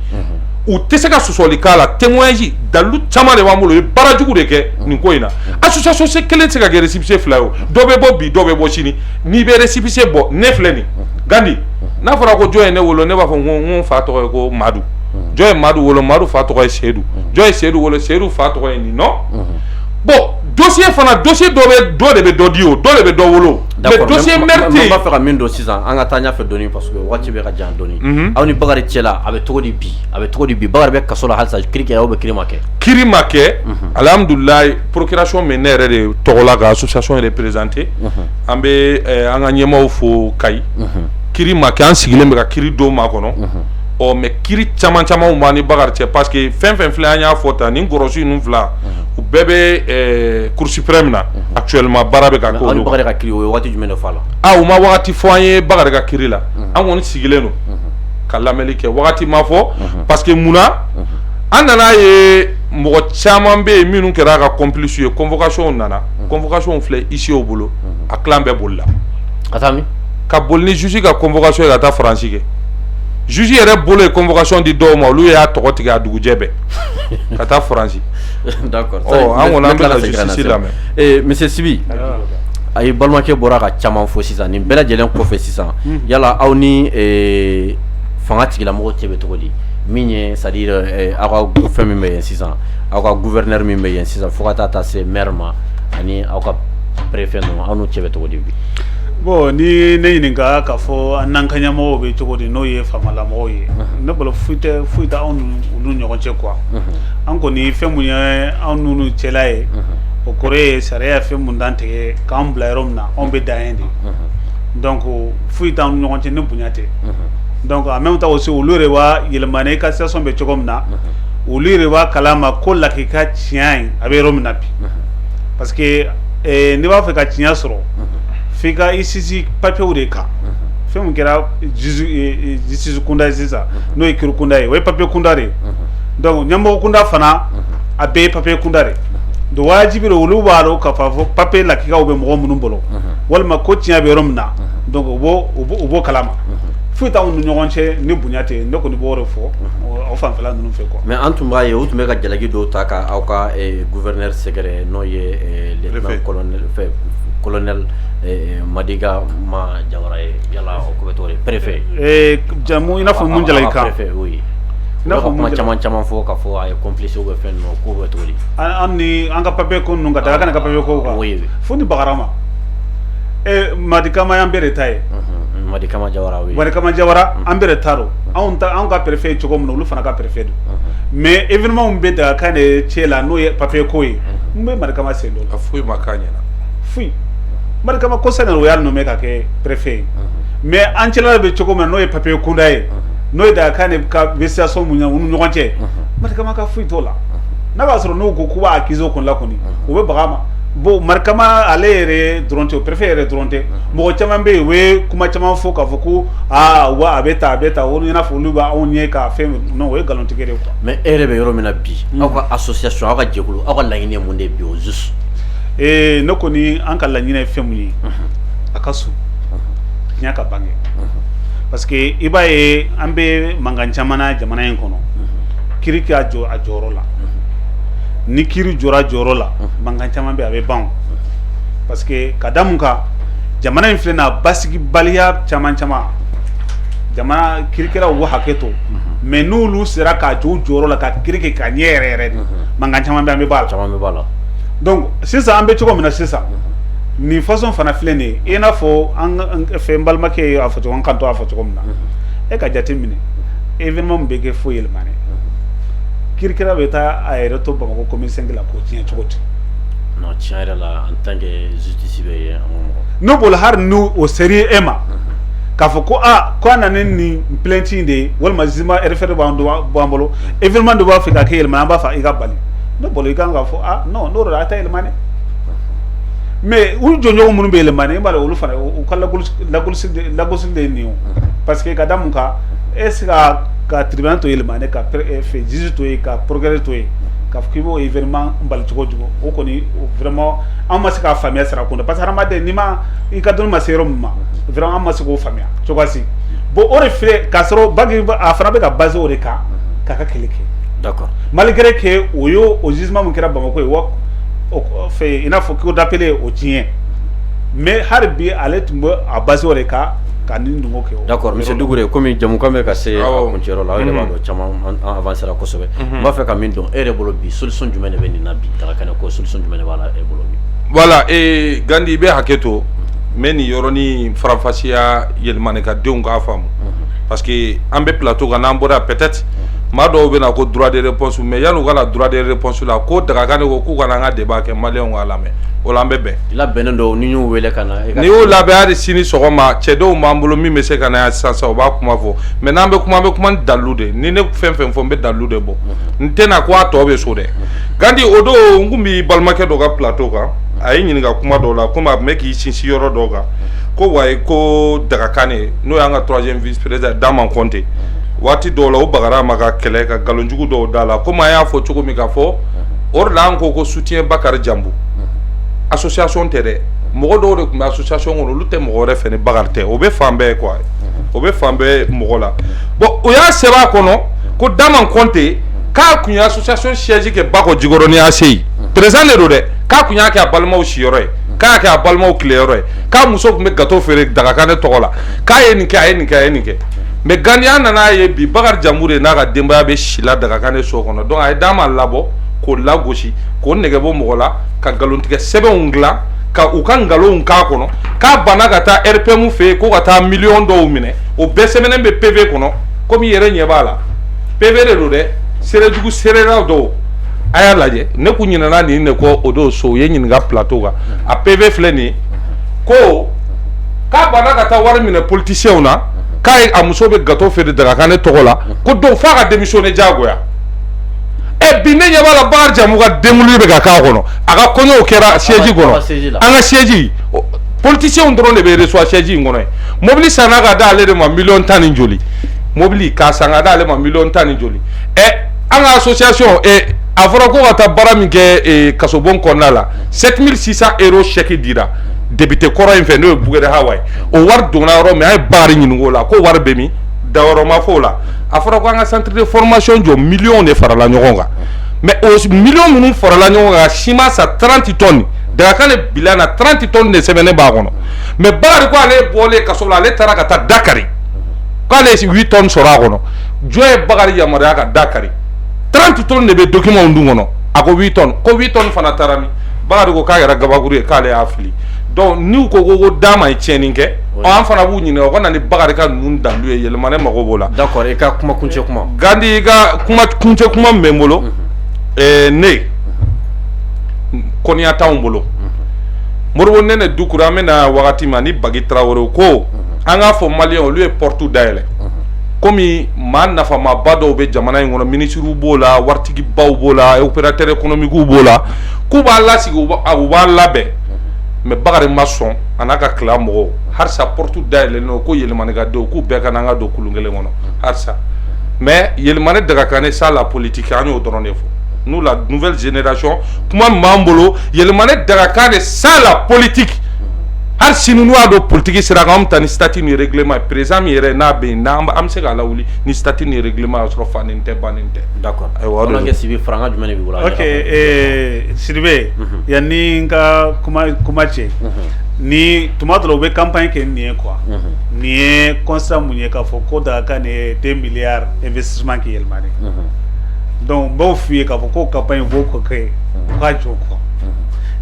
u tɛ se ka sɔsɔli k'a la témoignage dalilu caman de b'an bolo u ye baarajugu de kɛ nin ko in na association kelen tɛ se ka kɛ récépissé fila ye o dɔ bɛ bɔ bi dɔ bɛ bɔ sini n'i bɛ récépissé bɔ ne filɛ nin Gandi n'a fɔra ko jɔn ye ne wolo ne b'a fɔ n fa tɔgɔ ye ko Madu jɔn ye Madu wolo Madu fa tɔgɔ ye Seydou jɔn ye Seydou wolo Seydou fa tɔgɔ ye nin non bon dossier fana dossier dɔ de bɛ dɔ di o dɔ de bɛ dɔ wolo mais dossier mérité n b'a fɛ ka min dɔn sisan an ka taa ɲɛfɛ dɔɔni parce que waati bɛ ka jan dɔɔni aw ni Bakari cɛ la a bɛ cogo di bi Bakari bɛ kaso la halisa kiiri kɛra ou bien kiiri ma kɛ kiiri ma kɛ alhamdulilayi procuration min ne yɛrɛ de tɔgɔ la ka association représenté an bɛ an ka ɲɛmaaw fo Kayi kiiri ma kɛ an sigilen bɛ ka kiiri don ma kɔnɔ mais kiiri caman b'an ni Bakari cɛ parce que fɛn fɛn filɛ an y'a fɔ tan nin Gɔrɔsi ninnu fila u bɛɛ bɛ cour suprême na actuellement baara bɛ ka k'olu kan Bakari ka kiiri o ye waati jumɛn de fɔ a la u ma wagati fɔ an ye Bakari ka kiiri la an kɔni sigilen don ka lamɛnli kɛ wagati ma fɔ parce que munna an nana ye mɔgɔ caman bɛ yen minnu kɛra a ka complice ye convocation nana convocation filɛ ici o bolo a clan bɛɛ bolila ka taa min ka boli ni juge ka convocation ye ka taa Faransi kɛ juge yɛrɛ bolo ye convocation di dɔw ma olu y'a tɔgɔ tigɛ a dugujɛ bɛɛ ka taa Faransi d'accord an kɔni an bɛ ka justice lamɛn monsieur Sibi a ye balimakɛ bɔra ka caman fɔ sisan nin bɛɛ lajɛlen kɔfɛ sisan yala aw ni fanga tigilamɔgɔw cɛ bɛ cogo di min ye c'est à dire aw ka fɛn min bɛ yen sisan aw ka gouverneur min bɛ yen sisan fo ka taa se maire ma ani aw ka préfet ninnu aw n'u cɛ bɛ cogo di bi bon ni ne ɲininka k'a fɔ an n'an ka ɲɛmɔgɔw bɛ cogo di n'o ye faamalamɔgɔw ye ne bolo foyi tɛ anw olu ɲɔgɔn cɛ quoi an kɔni fɛn mun ye anw n'olu cɛla ye o kɔrɔ ye sariya ye fɛn mun dan tigɛ k'an bila yɔrɔ min na anw bɛ dan yen de donc foyi t'an ni ɲɔgɔn cɛ ni bonya tɛ donc en même temps aussi olu de b'a yɛlɛma ni ka situation bɛ cogo min na olu de b'a kalama ko lakika tiɲɛ in a bɛ yɔrɔ min na bi parce que n'i b'a fɛ ka tiɲɛ sɔrɔ f'i ka i sisi papiyew de kan fɛn min kɛra justice kunda ye sisan n'o ye kiiri kunda ye o ye papiye kunda de ye donc ɲɛmɔgɔ kunda fana a bɛɛ ye papiye kunda de donc wajibi don olu b'a dɔn k'a fɔ papiye lakikaw bɛ mɔgɔ minnu bolo walima ko tiɲɛ bɛ yɔrɔ min na donc u b'o kalama foyi t'anw ni ɲɔgɔn cɛ ni bonya tɛ ne kɔni b'o de fɔ aw fanfɛla ninnu fɛ quoi. mais an tun b'a ye u tun bɛ ka jalaki dɔw ta ka aw ka gouverneur sɛgɛrɛ n'o ye lieutenant colonel Madiga ma Jawara ye yala o ko bɛ tɔgɔ de préfet jamu i n'a fɔ mun jalaki kan préfet oui i n'a fɔ kuma caman fɔ k'a fɔ a ye complice ou fɛn ninnu ko bɛ tɔgɔ di an ni an ka papiye ko ninnu ka taa ka papiye ko kan fo ni bagara ma Madiga ma y'an bɛɛ de ta ye Madikama Jawara oui Madikama Jawara an bɛɛ de ta don anw ka préfet ye cogo min na olu fana ka préfet don mais événement min bɛ daga kan de cɛ la n'o ye papiye ko ye n bɛ Madikama sen dɔ la foyi ma k'a ɲɛna foyi Madikama ko sɛnɛ o y'a nommé ka kɛ préfet ye mais an cɛla bɛ cogo min na n'o ye papiye kunda ye n'o ye daga kan de ka vestation mun u ni ɲɔgɔn cɛ Madikama ka foyi t'o la n'a b'a sɔrɔ n'u ko k'u b'a accuser o kun la kɔni u bɛ baga ma bon Madikama ale yɛrɛ dɔrɔn tɛ o préfet yɛrɛ dɔrɔn tɛ mɔgɔ caman bɛ yen u ye kuma caman fɔ k'a fɔ ko wa a bɛ ta o ɲɛna fɔ olu b'anw ɲɛ ka fɛn non o ye nkalontigɛ de quoi. mais e yɛrɛ bɛ yɔrɔ min na bi aw ka association aw ka jɛkulu aw ka laɲini ye mun de bi o juste ne kɔni an ka laɲini ye fɛn mun ye a ka so tiɲɛ ka bange parce que i b'a ye an bɛ mankan caman na jamana in kɔnɔ kiiri k'a jɔ a jɔyɔrɔ la ni kiiri jɔra jɔyɔrɔ la mankan caman bɛ a bɛ ban parce que ka da mun kan jamana in filɛ na basigibaliya caman jamana kirikɛlaw b'u hakɛ to mais n'olu sera k'a jɔ u jɔyɔrɔ la ka kiiri kɛ ka ɲɛ yɛrɛ yɛrɛ de mankan caman bɛ an bɛ b'a la donc sisan an bɛ cogo min na sisan nin façon fana filɛ nin ye i n'a fɔ an fɛ n balimakɛ ye a fɔ cogo an kan to a fɔ cogo min na e ka jate minɛ événement min bɛ kɛ fo yɛlɛmani kirikɛla bɛ taa a yɛrɛ to Bamakɔ commune 5 la k'o tiɲɛ cogo di non tiɲɛ yɛrɛ la en tant que justice bɛ ye an ma mɔgɔ n'o bolo hali n'u o seri e ma k'a fɔ ko ko an nana nin plainte in de ye walima jugement RFR b'an bolo événement dɔ b'a fɛ ka kɛ yɛlɛmani an b'a fɛ i ka bali n'o bolo i kan ka fɔ non n'o a ta yɛlɛmani mais u jɔnjɔnw minnu bɛ yɛlɛmani i b'a dɔn olu fana u ka lagosi de ye nin ye parce que ka da mun kan e se ka tribunal to yɛlɛmani ka juge to yen ka procureur to yen k'a fɔ k'i b'o événement bali cogo o kɔni vraiment an ma se k'a faamuya sira kun na parce que hadamaden n'i ma i ka dɔnni ma se yɔrɔ min ma vraiment an ma se k'o faamuya cogoya bon o de filɛ k'a sɔrɔ bagi a fana bɛ ka basé o de kan k'a ka kɛlɛ kɛ d'accord malgré que o y'o jugement min kɛra Bamakɔ ye fɛ i n'a fɔ cour d'appel ye o tiɲɛ mais hali bi ale tun bɛ a basé o de kan ka nin dungo kɛ d'accord monsieur Dugure komi jamukan bɛ ka se a kuncɛyɔrɔ la aw yɛrɛ b'a dɔn caman an avancera kosɛbɛ n b'a fɛ ka min dɔn e yɛrɛ bolo bi solution jumɛn de bɛ nin na bi Daga ko solution jumɛn de b'a la e bolo bi voilà Gandi i bɛ hakɛ to n bɛ nin yɔrɔnin faranfasiya yɛlɛmani ka denw k'a faamu parce que an bɛ plateau kan n'an bɔra peut-être maa dɔw bɛ na ko droit de réponse mais yan'u ka na droit de réponse la ko Daga ko k'u kana an ka débat kɛ maliyɛnw k'a lamɛn o la an bɛ bɛn i labɛnnen don ni y'u wele ka na n'i y'o labɛn hali sini sɔgɔma cɛ dɔw b'an bolo min bɛ se ka na yan sisan u b'a kuma fɔ mais n'an bɛ kuma an bɛ kuma ni dalilu de ni ne fɛn fɛn fɔ n bɛ dalilu de bɔ n tɛna ko a tɔ bɛ so dɛ Gandi o don n kun b'i balimakɛ dɔ ka plateau kan a ye ɲininka kuma dɔw la komi a tun bɛ k'i sinsin yɔrɔ dɔw kan ko wayi ko Daga Kane n'o y'an ka 3e vice président Daman Konte waati dɔw la o bagara ma ka kɛlɛ ka nkalonjugu dɔw da la komi a y'a fɔ cogo min ka fɔ o de la an ko soutien Bakari Jambu association tɛ dɛ mɔgɔ dɔw de tun bɛ association kɔnɔ olu tɛ mɔgɔ wɛrɛ fɛ ni Bakari tɛ o bɛ fan bɛɛ quoi o bɛ fan bɛɛ mɔgɔ la bon o y'a sɛbɛn a kɔnɔ ko Daman Konte k'a kun ye association siège kɛ Bakɔ Jikɔrɔ ni ACI président de don dɛ k'a kun y'a kɛ a balimaw siyɔrɔ ye k'a y'a kɛ a balimaw tileyɔrɔ ye k'a muso tun bɛ gâteau feere Daga Kane tɔgɔ la k'a ye nin kɛ a ye nin kɛ a ye nin kɛ mais Gandi an nan'a ye bi Bakari Jambu de n'a ka denbaya bɛ si la Daga Kane so kɔnɔ donc a ye Daman labɔ k'o lagosi k'o nɛgɛ bɔ mɔgɔ la ka nkalontigɛ sɛbɛnw dilan ka u ka ngalon k'a kɔnɔ k'a banna ka taa RPM fɛ ko ka taa million dɔw minɛ o bɛɛ sɛbɛnnen bɛ PV kɔnɔ komi i yɛrɛ ɲɛ b'a la PV de don dɛ seerejugu seerela dɔw a y'a lajɛ ne kun ɲinɛna nin de kɔ o don so u ye ɲininka plateau kan a PV filɛ nin ye ko k'a banna ka taa wari minɛ politiciens na k'a ye a muso bɛ gâteau feere Dagakane tɔgɔ la ko donc f'a ka démissionner diyagoya bi ne ɲɛ b'a la Bakari Jamu ka démoli bɛ ka k'a kɔnɔ a ka kɔɲɔw kɛra siège kɔnɔ an ka siège politiciens dɔrɔn de bɛ reçoit siège in kɔnɔ mobili san n'a ka d'ale de ma million 10 ni joli mobili k'a san ka d'ale ma million 10 ni joli an ka association a fɔra ko ka taa baara min kɛ kasobon kɔnɔna la 7600 € chèque dira député kɔrɔ in fɛ n'o ye Bugede Hawa ye o wari donna yɔrɔ min a ye Bakari ɲininka o la ko wari bɛ min dayɔrɔ ma fɔ o la a fɔra ko an ka centre de formation jɔ million de farala ɲɔgɔn kan mais o million minnu farala ɲɔgɔn kan si ma sa 30 tonnes Dagakane bila na 30 tonnes de sɛbɛnnen b'a kɔnɔ mais Bakari ko ale bɔlen kaso la ale taara ka taa Dakari k'ale ye 8 tonnes sɔrɔ a kɔnɔ jɔn ye Bakari yamaruya ka Dakari 30 tonnes de bɛ document dun kɔnɔ a ko 8 tonnes ko 8 tonnes fana taara min Bakari ko k'a kɛra gabakuru ye k'ale y'a fili donc n'u ko ko d'a ma ye tiɲɛni kɛ an fana b'u ɲininka o ka na ni Bakari ka ninnu dalu ye yɛlɛma ne mago b'o la. d'accord i ka kuma kuncɛ kuma. Gandi i ka kuma kuncɛ kuma min bɛ n bolo ne kɔniya t'anw bolo Modibo Nɛnɛ Dukura an bɛna wagati min ni Bagi Tarawele ko an k'a fɔ maliyɛn olu ye porte dayɛlɛ komi maa nafamaba dɔw bɛ jamana in kɔnɔ ministres b'o la waritigibaw b'o la opérateurs économiques b'o la k'u b'a lasigi u b'a labɛn mais Bakari ma sɔn a n'a ka tila mɔgɔw halisa porte dayɛlɛlen don ko yɛlɛmani ka don k'u bɛɛ ka na an ka don kulun kelen kɔnɔ halisa mais yɛlɛmani Dagakane sans la politique an y'o dɔrɔn de fɔ nous la nouvelle génération kuma min b'an bolo yɛlɛmani Dagakane sans la politique hali sini n'u y'a dɔn politique sera kan an bɛ taa ni statut ni règlement ye président min yɛrɛ n'a bɛ yen n'an bɛ se k'a lawuli ni statut ni règlement y'a sɔrɔ fanen tɛ bannen tɛ. d'accord on a kɛ Sibi faranga jumɛn de b'i bolo. ok Sidibe yanni n ka kuma cɛ ni tuma dɔ la u bɛ campagne kɛ nin ye quoi nin ye constat mun ye k'a fɔ ko Dagakane ye 2 milliards investissement kɛ yɛlɛmani donc n b'o f'i ye k'a fɔ ko campagne b'o kɛ u k'a jɔ quoi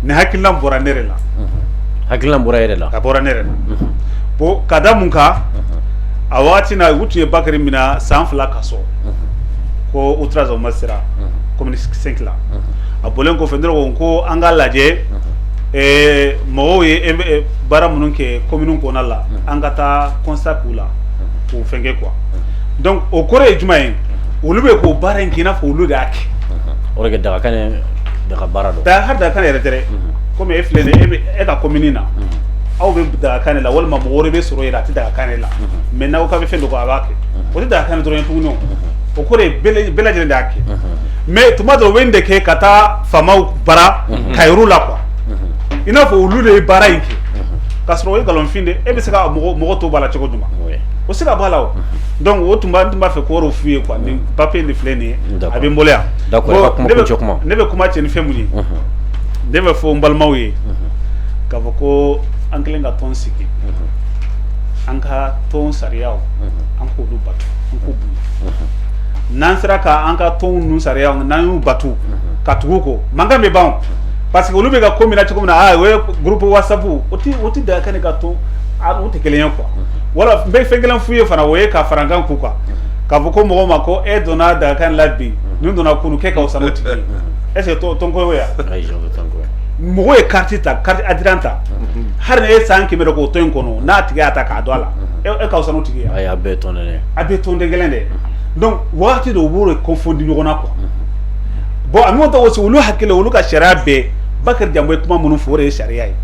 nin hakilina bɔra ne yɛrɛ la. hakilina bɔra yɛrɛ la. a bɔra ne yɛrɛ la bon ka da mun kan a wagati na u tun ye Bakari minɛ san 2 kaso ko outrage au magistrat commune 5 la a bɔlen kɔfɛ ne ko an ka lajɛ mɔgɔw ye baara minnu kɛ commune kɔnɔna la an ka taa constat k'u la k'u fɛnkɛ quoi donc o kɔrɔ ye jumɛn ye olu bɛ k'o baara in kɛ i n'a fɔ olu de y'a kɛ. o de kɛ Dagakane daga baara dɔn. Dagakane yɛrɛ tɛ dɛ komi e filɛ nin ye e ka commune na aw bɛ Dagakane la walima mɔgɔ wɛrɛ bɛ sɔrɔ yen a tɛ Dagakane la mais n'aw ka bɛ fɛn dɔ kɔ a b'a kɛ o tɛ Dagakane dɔrɔn ye tuguni o kɔrɔ ye bɛɛ lajɛlen de y'a kɛ mais tuma dɔ u bɛ nin de kɛ ka taa faamaw bara ka yir'u la quoi i n'a fɔ olu de ye baara in kɛ k'a sɔrɔ o ye nkalonfin de e bɛ se ka mɔgɔ to b'a la cogo jumɛn o se ka b'a la o donc o tun b'a fɛ k'o de f'u ye quoi nin papier nin filɛ nin ye a bɛ n bolo yan ne bɛ kuma cɛ ni fɛn mun ye ne bɛ fɔ n balimaw ye k'a fɔ ko an kɛlen ka tɔn sigi an ka tɔn sariyaw an k'olu batu an k'u bonya n'an sera ka an ka tɔn ninnu sariyaw n'an y'u batu ka tugu kɔ mankan bɛ ban parce que olu bɛ ka ko min na cogo min na o ye groupe WhatsApp o ti Dagakane ka tɔn o tɛ kelen ye quoi wala n bɛ fɛn kelen f'u ye fana o ye ka fara n kan k'u kan k'a fɔ ko mɔgɔw ma ko e donna Dagakane la bi nin donna kunu k'e ka fisa n'o tigi ye est ce que tɔnko ye yan mɔgɔ ye carte ta carte adhérent ta hali ni e san 100 de k'o tɔn in kɔnɔ n'a tigi y'a ta k'a don a la e ka fisa n'o tigi ye ayi a bɛɛ tɔn dɛ a bɛɛ tɔn den kelen dɛ donc wagati dɔ u b'o de confondre ɲɔgɔn na quoi bon a min ta aussi olu hakili olu ka sariya bɛɛ Bakari Jamu ye kuma minnu fɔ o de ye sariya ye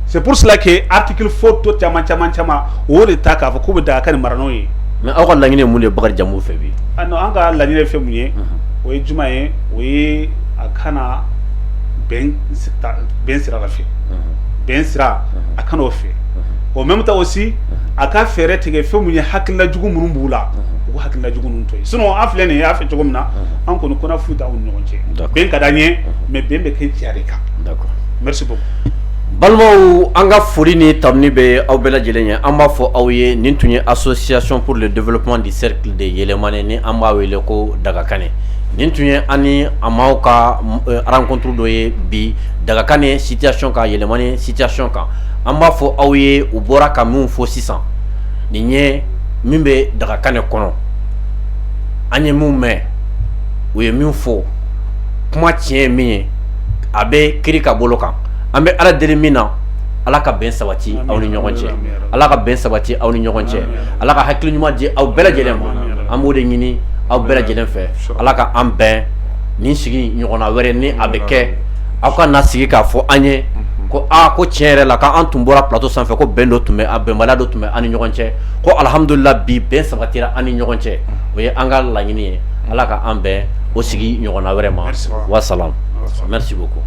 c'est pour cela que article photo caman o de ta k'a fɔ k'u bɛ Dagakane mara n'o ye mais aw ka laɲini ye mun de ye Bakari Jamu fɛ bi non an ka laɲini ye fɛn mun ye o ye jumɛn ye o ye a kana bɛn sira la fɛ bɛn sira a kana o fɛ o même temps aussi a ka fɛɛrɛ tigɛ fɛn mun ye hakilina jugu minnu b'u la u ko hakilina jugu ninnu to yen sinon an filɛ nin ye a fɛ cogo min na an kɔni kɔnɔ foyi t'anw ni ɲɔgɔn cɛ bɛn ka d'an ye mais bɛn bɛ kɛ diya de kan d'accord merci beaucoup balimaw an ka foli ni tanuni bɛ aw bɛɛ lajɛlen ye an b'a fɔ aw ye nin tun ye association pour le développement du cercle de Yɛlɛmani ni an b'a wele ko Dagakane nin tun ye ani a maaw ka rencontre dɔ ye bi Dagakan ni situation kan yɛlɛmani situation kan an b'a fɔ aw ye u bɔra ka min fɔ sisan nin ye min bɛ Dagakan de kɔnɔ an ye min mɛn u ye min fɔ kuma tiɲɛ ye min ye a bɛ kiri ka bolo kan an bɛ Ala deli min na Ala ka bɛn sabati aw ni ɲɔgɔn cɛ Ala ka bɛn sabati aw ni ɲɔgɔn cɛ Ala ka hakili ɲuman di aw bɛɛ lajɛlen ma an b'o de ɲini aw bɛɛ lajɛlen fɛ Ala ka an bɛn nin sigi ɲɔgɔnna wɛrɛ ni a bɛ kɛ aw ka na sigi k'a fɔ an ye ko ko tiɲɛ yɛrɛ la k'an tun bɔra plateau sanfɛ ko bɛn dɔ tun bɛ a bɛnbaliya dɔ tun bɛ an ni ɲɔgɔn cɛ ko alhamdulillah bi bɛn sabatira an ni ɲɔgɔn cɛ o ye an ka laɲini ye Ala ka an bɛn o sigi ɲɔgɔnna wɛrɛ ma wa salam merci beaucoup